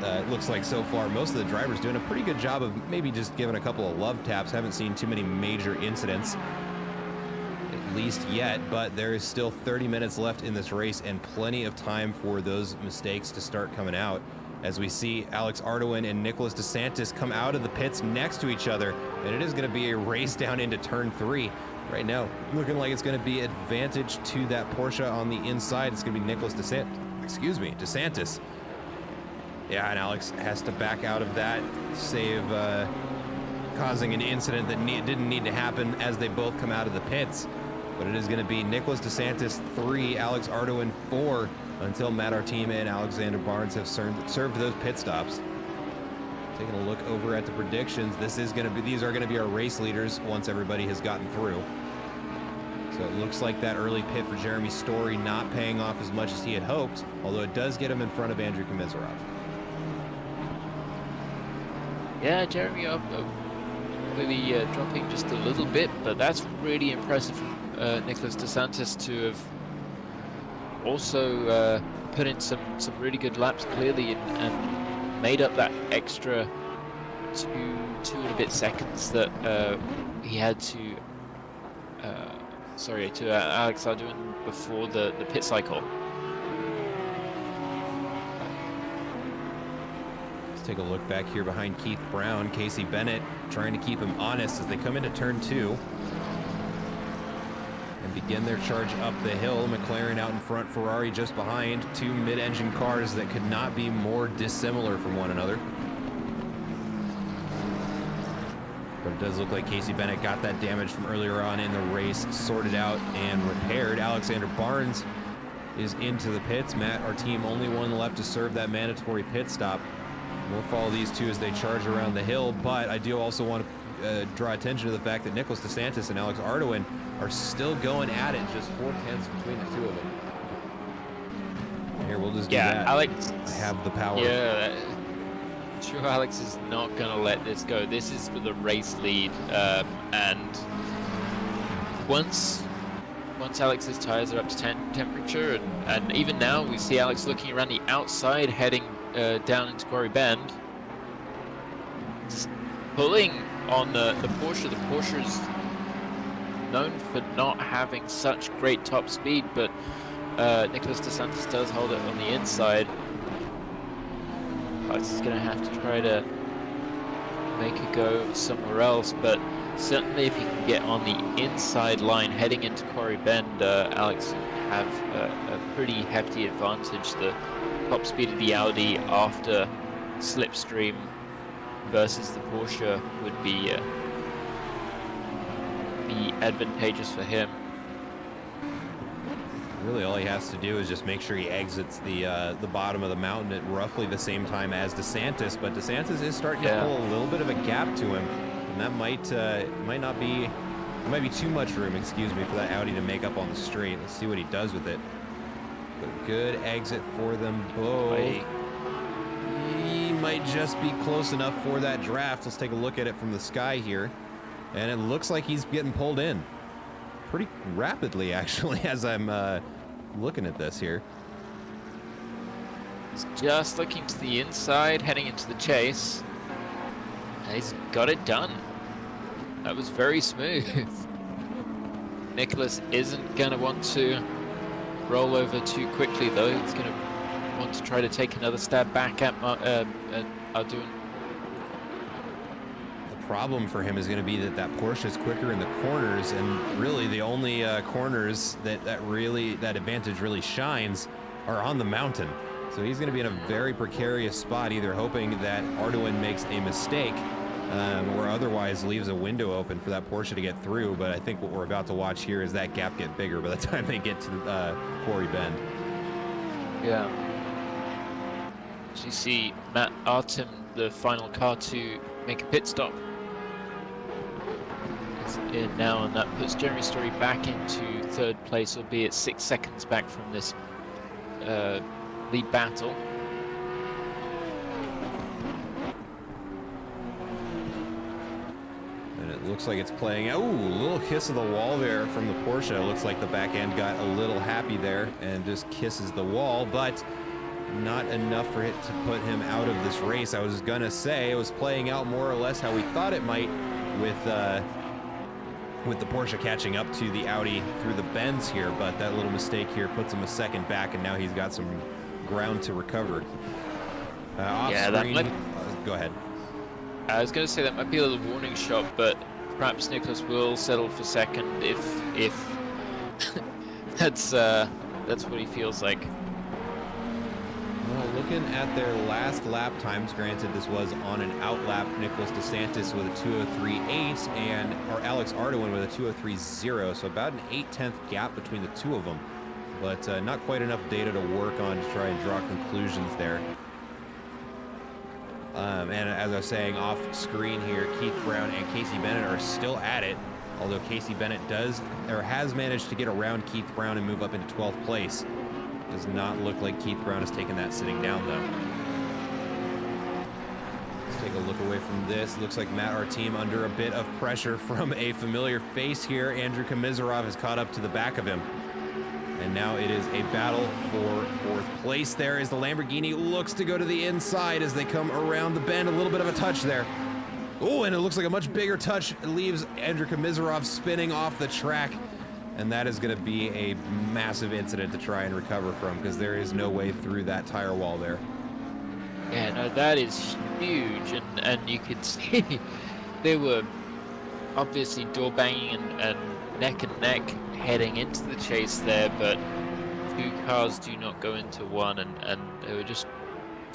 A: It looks like so far most of the drivers doing a pretty good job of maybe just giving a couple of love taps. Haven't seen too many major incidents, at least yet, but there is still 30 minutes left in this race and plenty of time for those mistakes to start coming out. As we see Alex Ardoin and Nicholas DeSantis come out of the pits next to each other, and it is going to be a race down into turn 3 right now. Looking like it's going to be advantage to that Porsche on the inside. It's going to be Nicholas DeSantis. Yeah, and Alex has to back out of that, save causing an incident that didn't need to happen as they both come out of the pits. But it is going to be Nicholas DeSantis 3, Alex Ardoin 4, until Matt Artima and Alexander Barnes have served those pit stops. Taking a look over at the predictions, these are going to be our race leaders once everybody has gotten through. So it looks like that early pit for Jeremy Story not paying off as much as he had hoped, although it does get him in front of Andrew Komisarov.
B: Yeah, Jeremy maybe dropping just a little bit, but that's really impressive from Nicholas DeSantis to have also put in some really good laps clearly and made up that extra two and a bit seconds that he had to Alex Ardoin before the pit cycle.
A: Let's take a look back here behind Keith Brown. Casey Bennett trying to keep him honest as they come into turn 2 and begin their charge up the hill. McLaren out in front, Ferrari just behind. 2 mid-engine cars that could not be more dissimilar from one another. But it does look like Casey Bennett got that damage from earlier on in the race sorted out and repaired. Alexander Barnes is into the pits. Matt, our team, only one left to serve that mandatory pit stop. We'll follow these two as they charge around the hill, but I do also want to draw attention to the fact that Nicholas DeSantis and Alex Ardoin are still going at it, just 4/10 between the two of them. Here, we'll just do that.
B: Alex,
A: I have the power.
B: Yeah, sure Alex is not going to let this go. This is for the race lead, and once Alex's tires are up to temperature, and even now we see Alex looking around the outside, heading down into Quarry Bend, just pulling on the Porsche. The Porsche is known for not having such great top speed, but Nicholas DeSantis does hold it on the inside. Alex is going to have to try to make a go somewhere else, but certainly if he can get on the inside line heading into Quarry Bend, Alex have a pretty hefty advantage. The top speed of the Audi after slipstream versus the Porsche would be advantageous for him.
A: Really, all he has to do is just make sure he exits the bottom of the mountain at roughly the same time as DeSantis. But DeSantis is starting to pull a little bit of a gap to him, and that might be too much room, excuse me, for that Audi to make up on the straight. Let's see what he does with it. But good exit for them both. He might just be close enough for that draft. Let's take a look at it from the sky here, and it looks like he's getting pulled in pretty rapidly, actually, as I'm looking at this here.
B: He's just looking to the inside, heading into the chase. And he's got it done. That was very smooth. Nicholas isn't going to want to roll over too quickly, though. He's going to want to try to take another stab back at Ardoin.
A: The problem for him is going to be that Porsche is quicker in the corners, and really the only corners that advantage really shines are on the mountain. So he's going to be in a very precarious spot, either hoping that Ardoin makes a mistake or otherwise leaves a window open for that Porsche to get through. But I think what we're about to watch here is that gap get bigger by the time they get to Quarry Bend.
B: Yeah. As you see, Matt Artem, the final car to make a pit stop, is in now, and that puts Jeremy Story back into third place, albeit 6 seconds back from this lead battle.
A: And it looks like it's playing out. Ooh, a little kiss of the wall there from the Porsche. It looks like the back end got a little happy there and just kisses the wall, but not enough for it to put him out of this race. I was gonna say it was playing out more or less how we thought it might, with the Porsche catching up to the Audi through the bends here, but that little mistake here puts him a second back, and now he's got some ground to recover. Off screen, go ahead.
B: I was going to say that might be a little warning shot, but perhaps Nicholas will settle for second if that's what he feels like.
A: Well, looking at their last lap times, granted this was on an outlap, Nicholas DeSantis with a 2:03.8 or Alex Ardoin with a 2:03.0, so about an 8/10 gap between the two of them, but not quite enough data to work on to try and draw conclusions there. And as I was saying off screen here, Keith Brown and Casey Bennett are still at it, although Casey Bennett has managed to get around Keith Brown and move up into 12th place. Does not look like Keith Brown has taken that sitting down, though. Let's take a look away from this. Looks like Matt Artem under a bit of pressure from a familiar face here. Andrew Komisarov has caught up to the back of him. And now it is a battle for fourth place there as the Lamborghini looks to go to the inside as they come around the bend. A little bit of a touch there. Oh, and it looks like a much bigger touch. It leaves Andrew Komisarov spinning off the track. And that is going to be a massive incident to try and recover from, because there is no way through that tire wall there.
B: Yeah, no, that is huge, and you could see they were obviously door banging and neck heading into the chase there, but two cars do not go into one, and they were just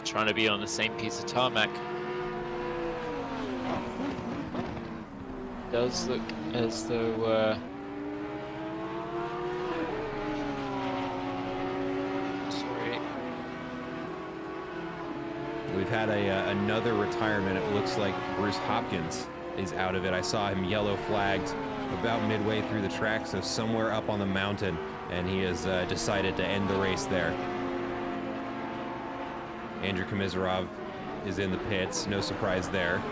B: trying to be on the same piece of tarmac. It does look as though
A: we've had another retirement. It looks like Bruce Hopkins is out of it. I saw him yellow flagged about midway through the track, so somewhere up on the mountain, and he has decided to end the race there. Andrew Komisarov is in the pits. No surprise there.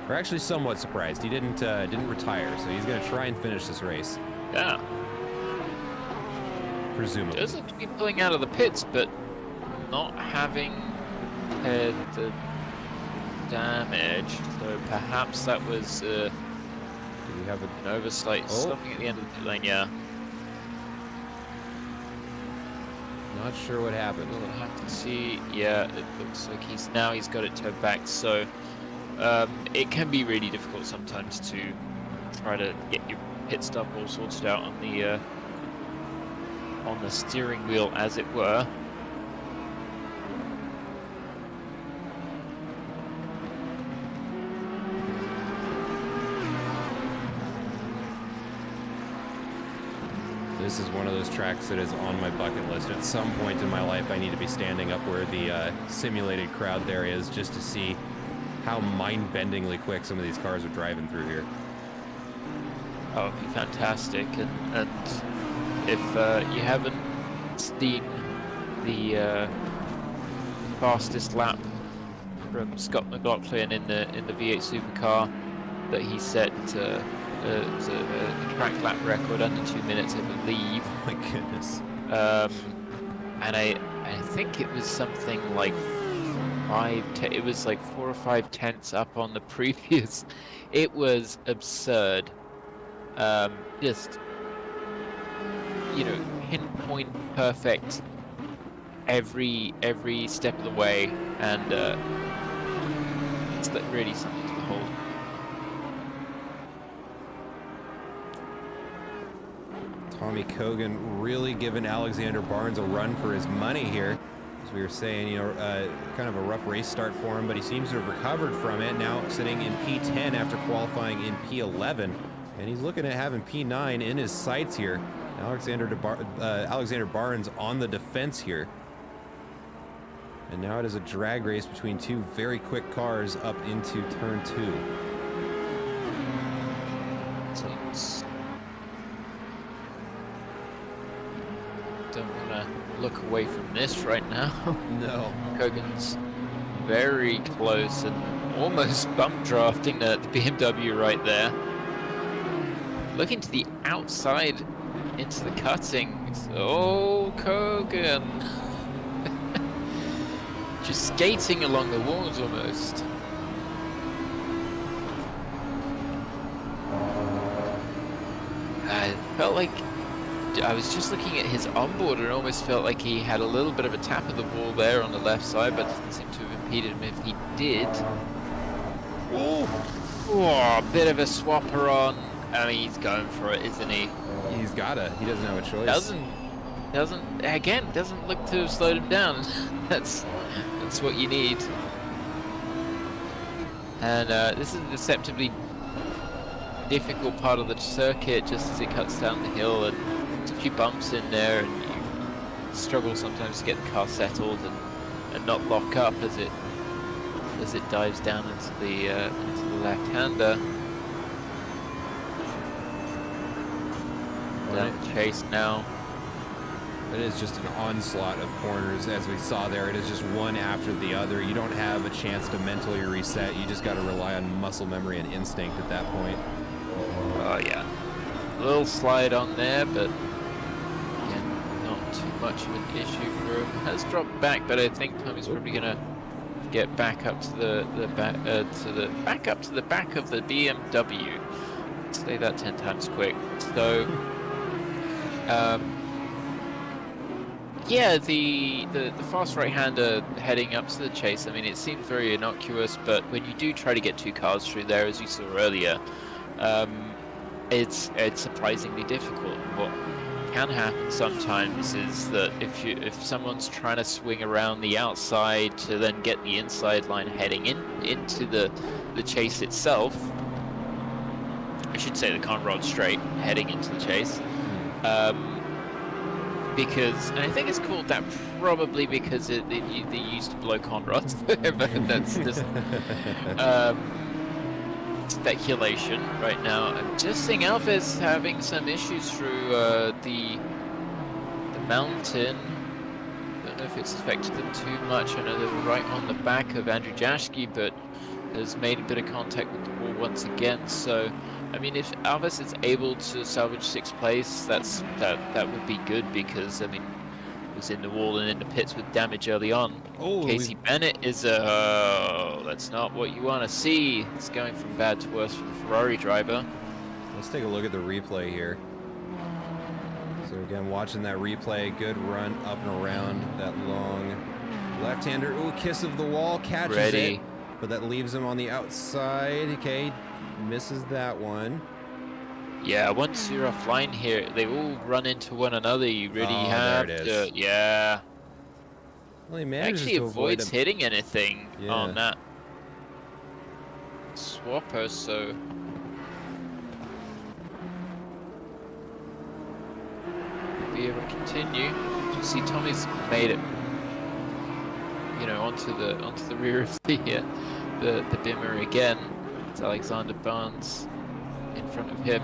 A: We're actually somewhat surprised. He didn't retire, so he's going to try and finish this race.
B: Yeah.
A: Presumably.
B: Doesn't be pulling out of the pits, but not having had the damage. So perhaps that was
A: Do we have
B: an oversight. Stopping at the end of the pit lane. Yeah.
A: Not sure what happened.
B: We'll have to see. Yeah, it looks like he's got it towed back. So it can be really difficult sometimes to try to get your pit stop all sorted out on the steering wheel, as it were.
A: This is one of those tracks that is on my bucket list. At some point in my life, I need to be standing up where the simulated crowd there is, just to see how mind-bendingly quick some of these cars are driving through here.
B: Oh, it'd be fantastic. And if you haven't seen the fastest lap from Scott McLaughlin in the V8 supercar that he set a track lap record under 2 minutes, I believe.
A: Oh my goodness.
B: And I think it was something like it was like 4 or 5 tenths up on the previous. It was absurd. Just, you know, pinpoint perfect every step of the way, and it's really something to behold.
A: Tommy Kogan really giving Alexander Barnes a run for his money here. As we were saying, you know, kind of a rough race start for him, but he seems to have recovered from it. Now sitting in P10 after qualifying in P11, and he's looking at having P9 in his sights here. Alexander Barnes on the defense here. And now it is a drag race between two very quick cars up into turn 2.
B: Don't want to look away from this right now.
A: No.
B: Kogan's very close and almost bump drafting the BMW right there. Looking to the outside into the cutting. Oh, Kogan. Just skating along the walls almost. I felt like I was just looking at his onboard and it almost felt like he had a little bit of a tap of the wall there on the left side, but doesn't seem to have impeded him if he did. Oh, a bit of a swapper on. I mean, he's going for it, isn't he?
A: He's gotta. He doesn't have a choice.
B: Doesn't look to have slowed him down. That's what you need. And this is a deceptively difficult part of the circuit, just as it cuts down the hill, and there's a few bumps in there, and you struggle sometimes to get the car settled and not lock up as it dives down into the left-hander. Down the chase now.
A: It is just an onslaught of corners, as we saw there. It is just one after the other. You don't have a chance to mentally reset. You just got to rely on muscle memory and instinct at that point.
B: Oh yeah, a little slide on there, but again, not too much of an issue for him. Has dropped back, but I think Tommy's probably gonna get back up to the back up to the back of the BMW. Say that 10 times quick. So. Yeah, the fast right-hander heading up to the chase, I mean, it seems very innocuous, but when you do try to get 2 cars through there, as you saw earlier, it's surprisingly difficult. What can happen sometimes is that if someone's trying to swing around the outside to then get the inside line heading into the chase itself, I should say the Conrod straight heading into the chase. Because, and I think it's called that probably because they used to blow Conrods, but that's just speculation right now. I'm just seeing Alpha's having some issues through the mountain. Don't know if it's affected them too much. I know they were right on the back of Andrew Jaschke, but has made a bit of contact with the wall once again. So, I mean, if Alves is able to salvage 6th place, that would be good, because I mean, it was in the wall and in the pits with damage early on.
A: Oh,
B: Casey Bennett is that's not what you want to see. It's going from bad to worse for the Ferrari driver.
A: Let's take a look at the replay here. So again, watching that replay, good run up and around that long left-hander. Ooh, kiss of the wall, catches it, but that leaves him on the outside. Okay, misses that one.
B: Yeah, once you're offline here, they all run into one another. You really have to, yeah.
A: Well, he manages
B: actually
A: to
B: avoids hitting anything
A: Yeah.
B: on that swapper, so. Be able to continue. You see, Tommy's made it, you know, onto the rear of the Bimmer again. It's Alexander Barnes in front of him.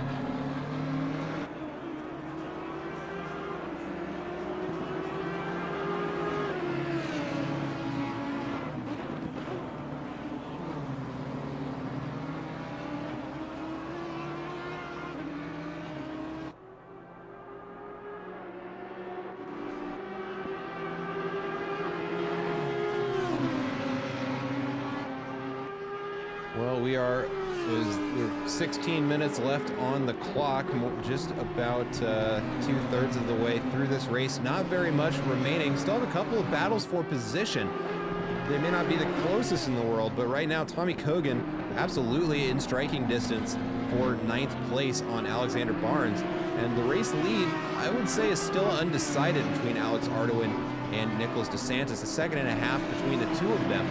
A: Well, we're 16 minutes left on the clock, just about 2/3 of the way through this race. Not very much remaining. Still have a couple of battles for position. They may not be the closest in the world, but right now Tommy Kogan absolutely in striking distance for 9th place on Alexander Barnes. And the race lead, I would say, is still undecided between Alex Ardoin and Nicholas DeSantis. A second and a half between the two of them.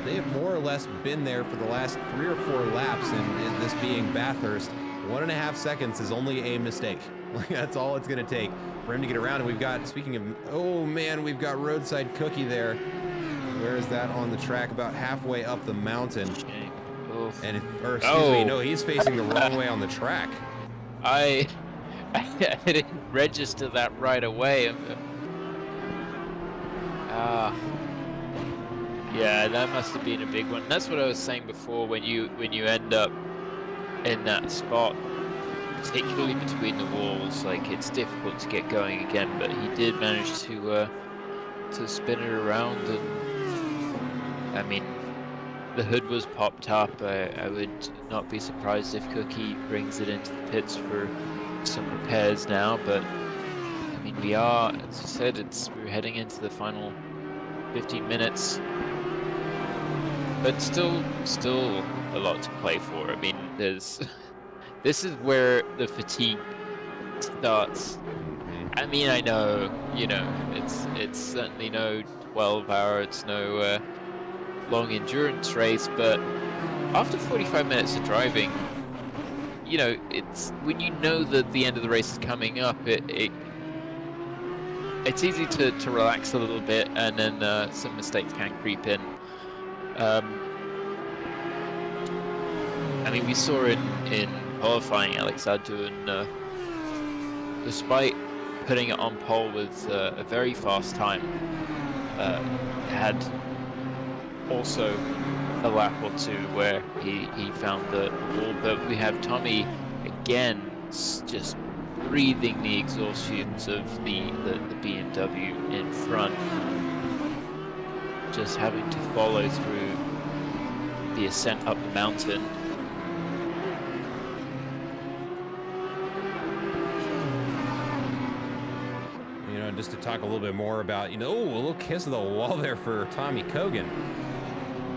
A: They have more or less been there for the last 3 or 4 laps, and this being Bathurst, 1.5 seconds is only a mistake. That's all it's going to take for him to get around. And we've got, speaking of, oh man, we've got Roadside Cookie there. Where is that on the track? About halfway up the mountain. And or excuse me, no, he's facing the wrong way on the track.
B: I didn't register that right away. Yeah, that must have been a big one. That's what I was saying before. When you end up in that spot, particularly between the walls, like, it's difficult to get going again. But he did manage to spin it around, and I mean, the hood was popped up. I would not be surprised if Cookie brings it into the pits for some repairs now. But I mean, we are, as I said, we're heading into the final 15 minutes. But still a lot to play for. I mean, this is where the fatigue starts. I mean, I know, you know, it's certainly no 12-hour, it's no long endurance race, but after 45 minutes of driving, you know, it's when you know that the end of the race is coming up, it's easy to relax a little bit, and then some mistakes can creep in. I mean, we saw in qualifying Alex Ardoin, despite putting it on pole with a very fast time, had also a lap or two where he found the wall. But we have Tommy again just breathing the exhaust fumes of the BMW in front, just having to follow through the ascent up the mountain.
A: You know, just to talk a little bit more about, you know, a little kiss of the wall there for Tommy Kogan.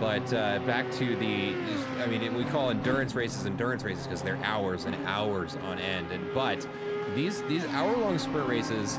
A: But back to I mean, we call endurance races because they're hours and hours on end. But these hour-long sprint races,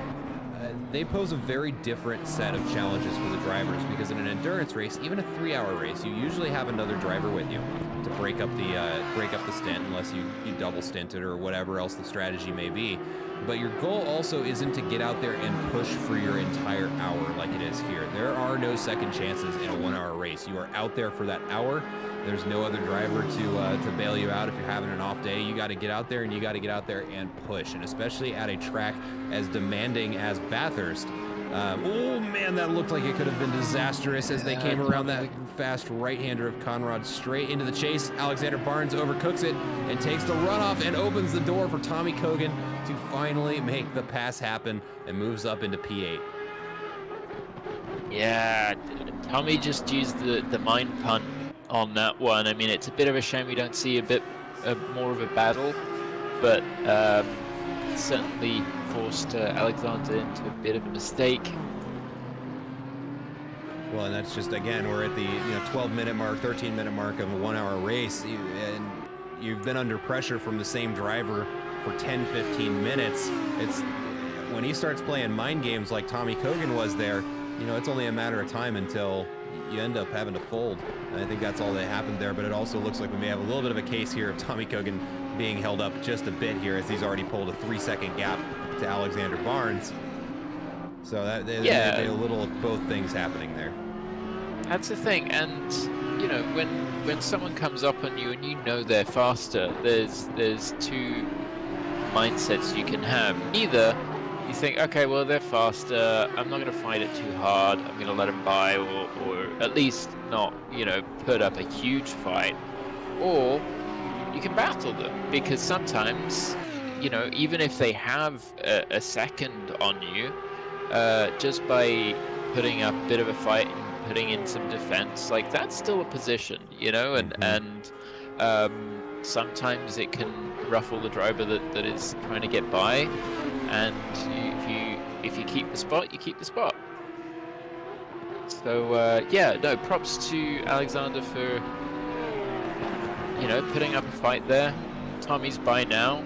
A: they pose a very different set of challenges for the drivers, because in an endurance race, even a 3-hour race, you usually have another driver with you to break up the stint, unless you double stinted or whatever else the strategy may be. But your goal also isn't to get out there and push for your entire hour like it is here. There are no second chances in a 1-hour race. You are out there for that hour. There's no other driver to bail you out if you're having an off day. You got to get out there, and you got to get out there and push. And especially at a track as demanding as Bathurst, Oh man, that looked like it could have been disastrous as they came around that
B: Tommy.
A: fast right-hander of Conrad straight into the chase. Alexander Barnes overcooks it and takes the runoff and opens the door for Tommy Kogan to finally make the pass happen and moves up into P8.
B: Yeah, Tommy just used the mind punt on that one. I mean, it's a bit of a shame we don't see a bit more of a battle, but certainly forced Alexander into a bit of a mistake.
A: Well, and that's just, again, we're at the 12-minute mark, 13-minute mark of a 1-hour race, and you've been under pressure from the same driver for 10, 15 minutes. It's when he starts playing mind games like Tommy Kogan was there, it's only a matter of time until you end up having to fold. And I think that's all that happened there, but it also looks like we may have a little bit of a case here of Tommy Kogan being held up just a bit here as he's already pulled a 3-second gap to Alexander Barnes. So that there's a little of both things happening there.
B: That's the thing, and when someone comes up on you and they're faster, there's two mindsets you can have. Either you think, okay, well, they're faster, I'm not going to fight it too hard, I'm going to let them by, or at least not, put up a huge fight. Or you can battle them, because sometimes, even if they have a second on you, just by putting up a bit of a fight and putting in some defense, like, that's still a position, and sometimes it can ruffle the driver that is trying to get by, and if you keep the spot, you keep the spot. So props to Alexander for putting up a fight there. Tommy's by now,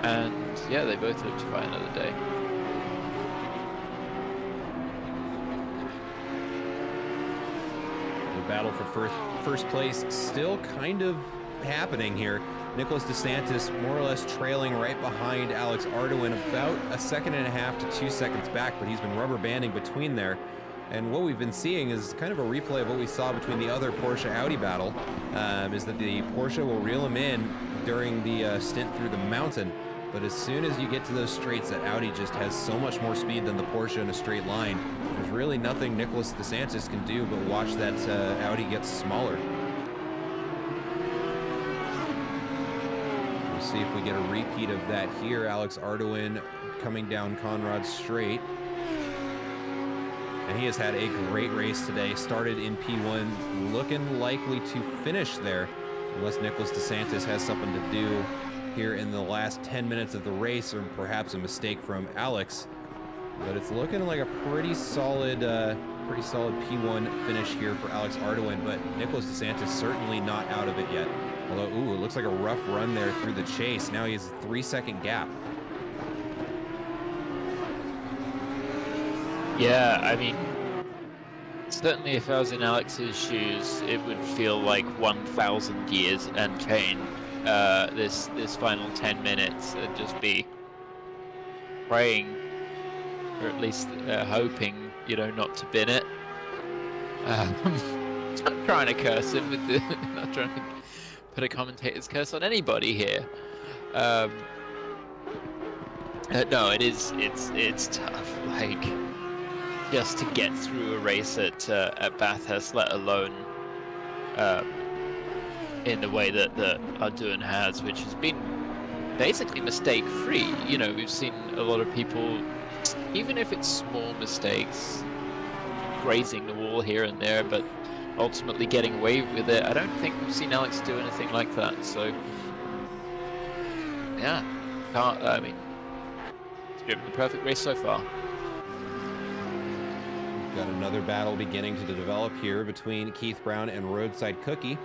B: and yeah, they both live to fight another day.
A: The battle for first place still kind of happening here. Nicholas DeSantis more or less trailing right behind Alex Ardoin, about 1.5 seconds to 2 seconds back, but he's been rubber banding between there. And what we've been seeing is kind of a replay of what we saw between the other Porsche-Audi battle, is that the Porsche will reel him in during the stint through the mountain, but as soon as you get to those straights, that Audi just has so much more speed than the Porsche in a straight line. There's really nothing Nicholas DeSantis can do but watch that Audi get smaller. We'll see if we get a repeat of that here. Alex Ardoin coming down Conrad straight. And he has had a great race today. Started in P1, looking likely to finish there, unless Nicholas DeSantis has something to do here in the last 10 minutes of the race, or perhaps a mistake from Alex. But it's looking like a pretty solid P1 finish here for Alex Ardoin, but Nicholas DeSantis certainly not out of it yet. Although, it looks like a rough run there through the chase. Now he has a 3-second gap.
B: Yeah, I mean, certainly if I was in Alex's shoes, it would feel like 1,000 years and change. This final 10 minutes, and just be praying, or at least hoping, not to bin it. Not trying to curse him not trying to put a commentator's curse on anybody here. No, it's tough. Like, just to get through a race at Bathurst, let alone in the way that Ardoin has, which has been basically mistake-free. We've seen a lot of people, even if it's small mistakes, grazing the wall here and there, but ultimately getting away with it. I don't think we've seen Alex do anything like that. So, yeah, he's driven the perfect race so far.
A: Got another battle beginning to develop here between Keith Brown and Roadside Cookie.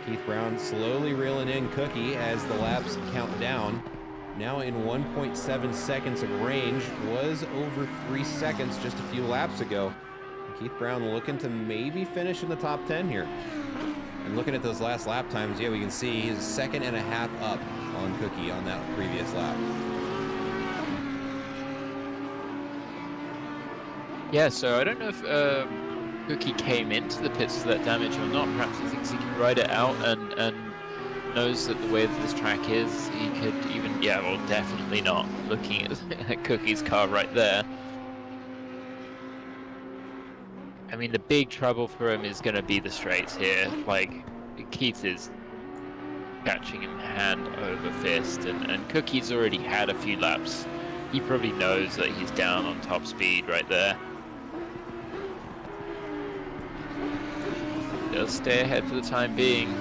A: Keith Brown slowly reeling in Cookie as the laps count down. Now in 1.7 seconds of range, was over 3 seconds just a few laps ago. Keith Brown looking to maybe finish in the top 10 here. And looking at those last lap times, yeah, we can see he's 1.5 seconds up on Cookie on that previous lap.
B: Yeah, so I don't know if Cookie came into the pits for that damage or not. Perhaps he thinks he can ride it out and knows that the way that this track is, he could even, definitely not. Looking at Cookie's car right there. I mean, the big trouble for him is going to be the straights here. Like, Keith is catching him hand over fist, and Cookie's already had a few laps. He probably knows that he's down on top speed right there. He'll stay ahead for the time being.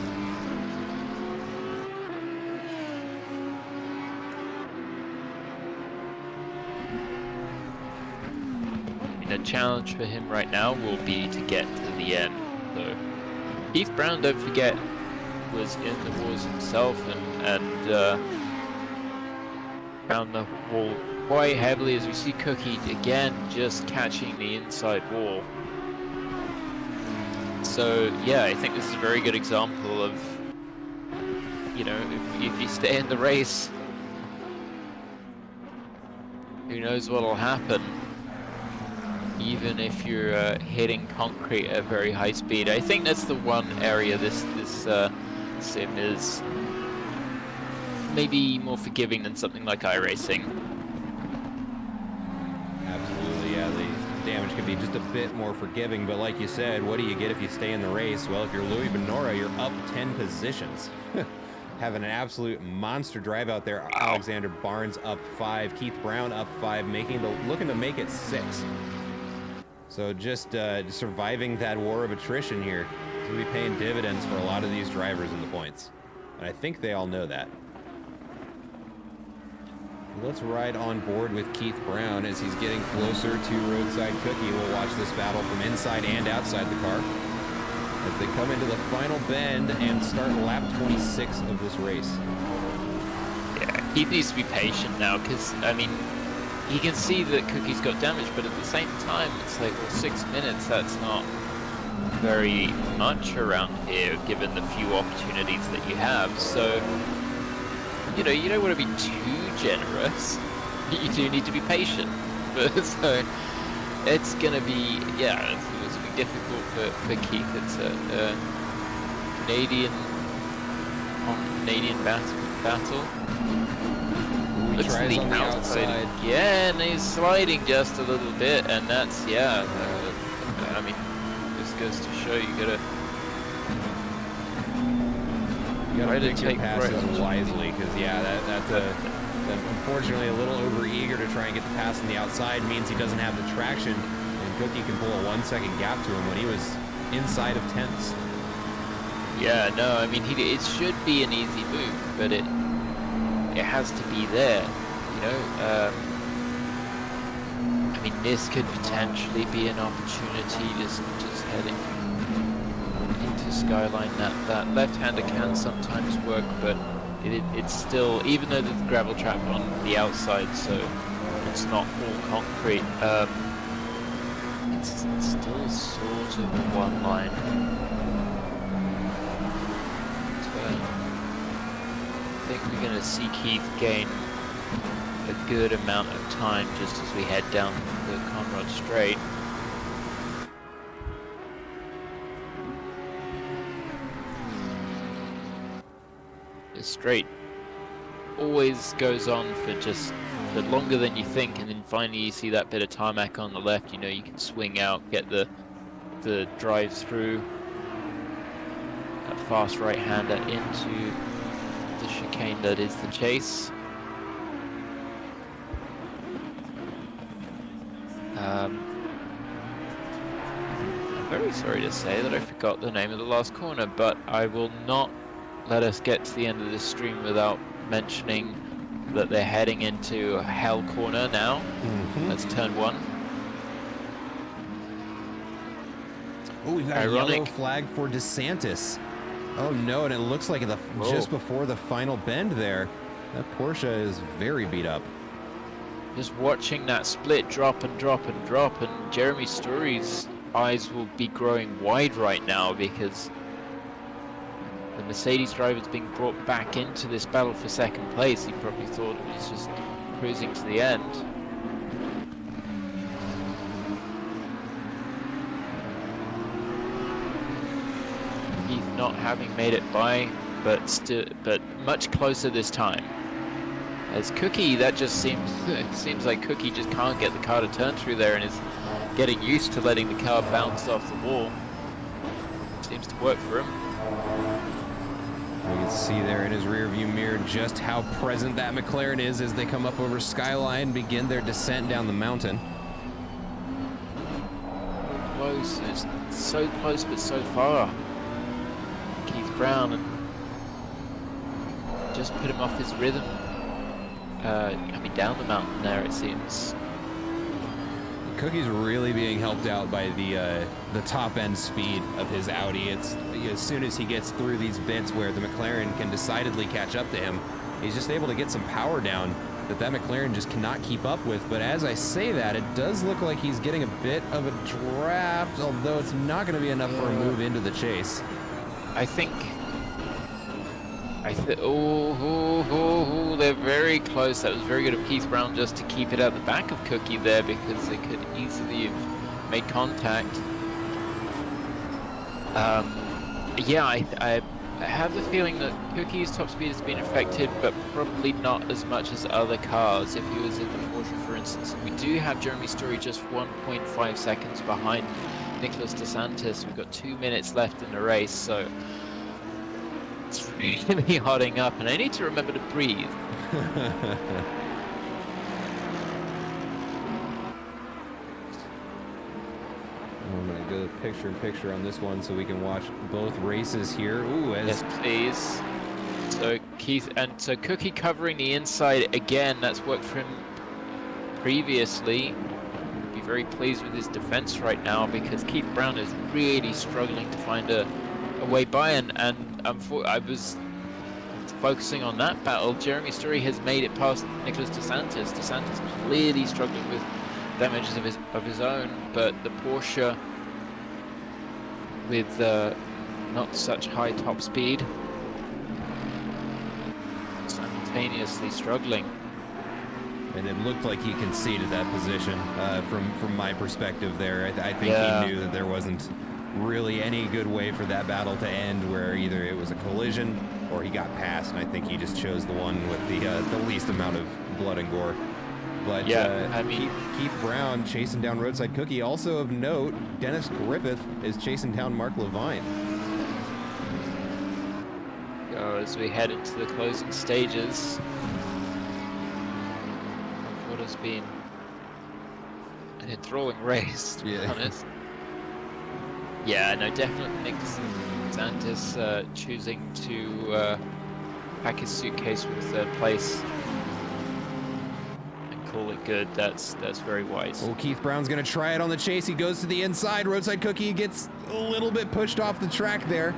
B: The challenge for him right now will be to get to the end. So Keith Brown, don't forget, was in the wars himself and found the wall quite heavily, as we see Cookie again just catching the inside wall. So yeah, I think this is a very good example of, you know, if you stay in the race, who knows what'll happen. Even if you're hitting concrete at very high speed. I think that's the one area this sim is maybe more forgiving than something like iRacing.
A: Absolutely, yeah, the damage can be just a bit more forgiving, but like you said, what do you get if you stay in the race? Well, if you're Louis Benora, you're up 10 positions. Having an absolute monster drive out there. Alexander Barnes up 5, Keith Brown up 5, looking to make it 6. So just surviving that war of attrition here is going to be paying dividends for a lot of these drivers in the points. And I think they all know that. Let's ride on board with Keith Brown as he's getting closer to Roadside Cookie. We'll watch this battle from inside and outside the car as they come into the final bend and start lap 26 of this race.
B: Yeah, he needs to be patient now, because, I mean, you can see that Cookie's got damage, but at the same time, it's like, well, 6 minutes, that's not very much around here, given the few opportunities that you have. So, you know, you don't want to be too generous. You do need to be patient. But, so, it's going to be, yeah, it's going to be difficult for Keith. It's a Canadian battle.
A: He tries on the outside
B: again. He's sliding just a little bit, and that's, yeah. I mean, this goes to show you gotta
A: pick your passes wisely, because yeah, that's unfortunately a little over eager to try and get the pass on the outside means he doesn't have the traction, and Cookie can pull a 1 second gap to him when he was inside of 10ths.
B: Yeah, no, I mean, it should be an easy move, but it has to be there, you know. I mean, this could potentially be an opportunity, just heading into Skyline. That left-hander can sometimes work, but it's still, even though there's a gravel trap on the outside, so it's not all concrete, it's still sort of a one line. I think we're going to see Keith gain a good amount of time just as we head down the Conrad Straight. The straight always goes on for longer than you think, and then finally you see that bit of tarmac on the left. You know, you can swing out, get the drive through, that fast right-hander into the chicane that is the chase. I'm very sorry to say that I forgot the name of the last corner, but I will not let us get to the end of this stream without mentioning that they're heading into a hell corner now. That's turn 1.
A: Oh, we've got a yellow flag for DeSantis. Oh no, and it looks like just before the final bend there, that Porsche is very beat up.
B: Just watching that split drop and drop and drop, and Jeremy Story's eyes will be growing wide right now, because the Mercedes driver's being brought back into this battle for second place. He probably thought it was just cruising to the end. Keith not having made it by, but much closer this time. As Cookie, that just seems like Cookie just can't get the car to turn through there, and is getting used to letting the car bounce off the wall. Seems to work for him.
A: We can see there in his rear view mirror just how present that McLaren is as they come up over Skyline and begin their descent down the mountain.
B: Close, it's so close but so far. Keith Brown and just put him off his rhythm. Coming down the mountain there, it seems.
A: Cookie's really being helped out by the top end speed of his Audi. It's as soon as he gets through these bits where the McLaren can decidedly catch up to him, he's just able to get some power down that McLaren just cannot keep up with. But as I say that, it does look like he's getting a bit of a draft, although it's not going to be enough for a move into the chase.
B: They're very close. That was very good of Keith Brown just to keep it at the back of Cookie there, because they could easily have made contact. Yeah, I have the feeling that Cookie's top speed has been affected, but probably not as much as other cars. If he was in the Porsche, for instance, we do have Jeremy Story just 1.5 seconds behind Nicholas DeSantis. We've got 2 minutes left in the race, so it's really hotting up, and I need to remember to breathe.
A: I'm going to go picture-in-picture on this one so we can watch both races here. Ooh,
B: yes, please. So so Cookie covering the inside again. That's worked for him previously. Be very pleased with his defense right now, because Keith Brown is really struggling to find a way by, and I was focusing on that battle. Jeremy Story has made it past Nicholas DeSantis. DeSantis clearly struggling with damages of his own, but the Porsche with not such high top speed simultaneously struggling.
A: And it looked like he conceded that position from my perspective there. I think he knew that there wasn't really any good way for that battle to end, where either it was a collision or he got past, and I think he just chose the one with the least amount of blood and gore. But
B: yeah, I mean,
A: Keith Brown chasing down Roadside Cookie. Also of note, Dennis Griffith is chasing down Mark Levine.
B: As we head into the closing stages of what has been an enthralling race, to be honest. Yeah, no, definitely Nick DeSantis choosing to pack his suitcase with third place and call it good. That's very wise.
A: Well, Keith Brown's going to try it on the chase. He goes to the inside. Roadside Cookie gets a little bit pushed off the track there.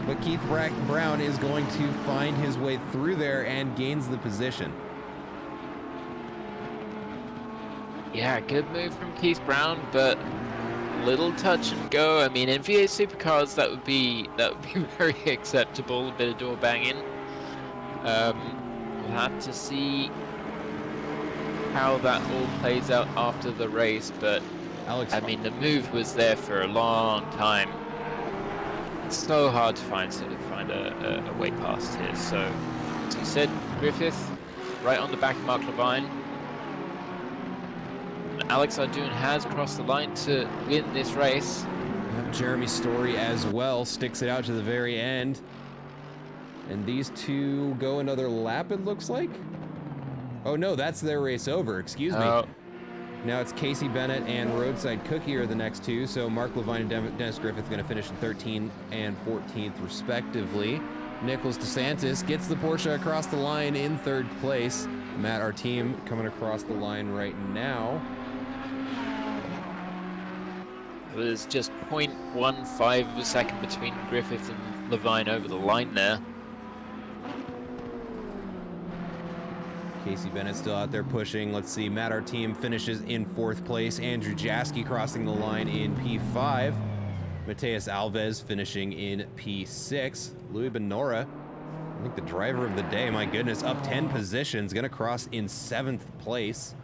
A: But Keith Brown is going to find his way through there and gains the position.
B: Yeah, good move from Keith Brown, but little touch and go. I mean, in V8 supercars, that would be very acceptable. A bit of door banging. We'll have to see how that all plays out after the race. But
A: Alex,
B: I mean, the move was there for a long time. It's so hard to find a way past here. So, as you said, Griffith right on the back of Mark Levine. Alex Ardoon has crossed the line to win this race.
A: Jeremy Story as well sticks it out to the very end. And these two go another lap, it looks like. Oh no, that's their race over, excuse me. Now it's Casey Bennett and Roadside Cookie are the next two. So Mark Levine and Dennis Griffith going to finish in 13th and 14th respectively. Nicholas DeSantis gets the Porsche across the line in third place. Matt, our team, coming across the line right now.
B: There's just 0.15 of a second between Griffith and Levine over the line there.
A: Casey Bennett still out there pushing. Let's see, Matt, our team, finishes in fourth place. Andrew Jaski crossing the line in P5. Mateus Alves finishing in P6. Louis Benora, I think the driver of the day, my goodness, up 10 positions, gonna cross in 7th place.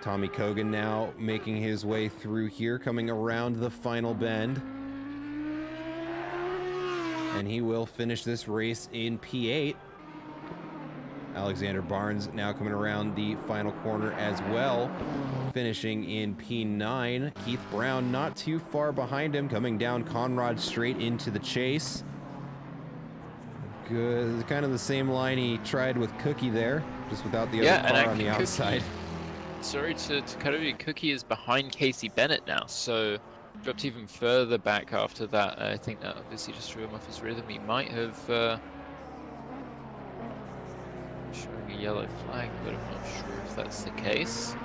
A: Tommy Kogan now making his way through here, coming around the final bend. And he will finish this race in P8. Alexander Barnes now coming around the final corner as well, finishing in P9. Keith Brown not too far behind him, coming down Conrad straight into the chase. Good, kind of the same line he tried with Cookie there, just without the other car on the outside.
B: Sorry to cut over you. Cookie is behind Casey Bennett now, so dropped even further back after that. I think that obviously just threw him off his rhythm. He might have showing a yellow flag, but I'm not sure if that's the case.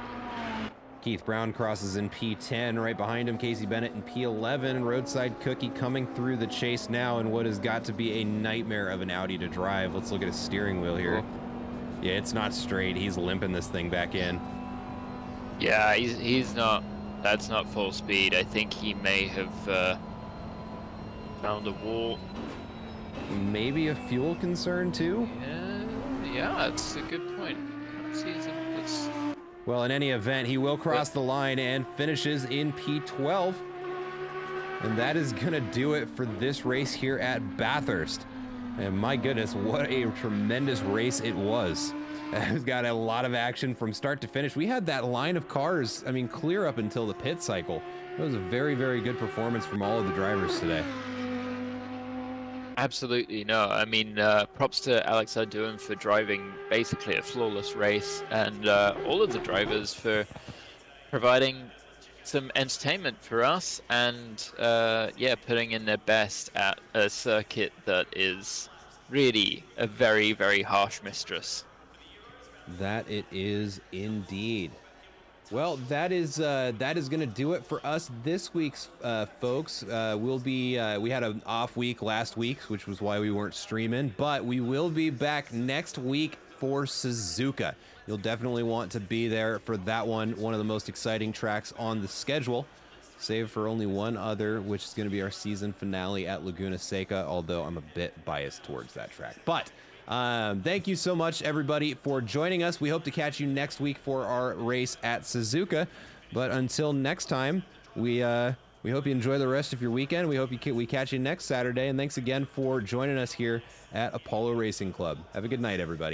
A: Keith Brown crosses in P10, right behind him Casey Bennett in P11. Roadside Cookie coming through the chase now in what has got to be a nightmare of an Audi to drive. Let's look at his steering wheel here. Yeah, it's not straight. He's limping this thing back in.
B: Yeah, he's not. That's not full speed. I think he may have found a wall.
A: Maybe a fuel concern too?
B: Yeah, that's a good point. Can't see his inputs.
A: Well, in any event, he will cross the line and finishes in P12. And that is going to do it for this race here at Bathurst. And my goodness, what a tremendous race it was. It's got a lot of action from start to finish. We had that line of cars, I mean, clear up until the pit cycle. It was a very, very good performance from all of the drivers today.
B: Absolutely, no. I mean, props to Alex Arduin for driving basically a flawless race, and all of the drivers for providing some entertainment for us, and yeah, putting in their best at a circuit that is really a very, very harsh mistress.
A: That it is indeed. Well, that is going to do it for us this week's folks. We had an off week last week, which was why we weren't streaming, but we will be back next week for Suzuka. You'll definitely want to be there for that one of the most exciting tracks on the schedule, save for only one other, which is going to be our season finale at Laguna Seca, although I'm a bit biased towards that track. But thank you so much, everybody, for joining us. We hope to catch you next week for our race at Suzuka. But until next time, we hope you enjoy the rest of your weekend. We hope we catch you next Saturday. And thanks again for joining us here at Apollo Racing Club. Have a good night, everybody.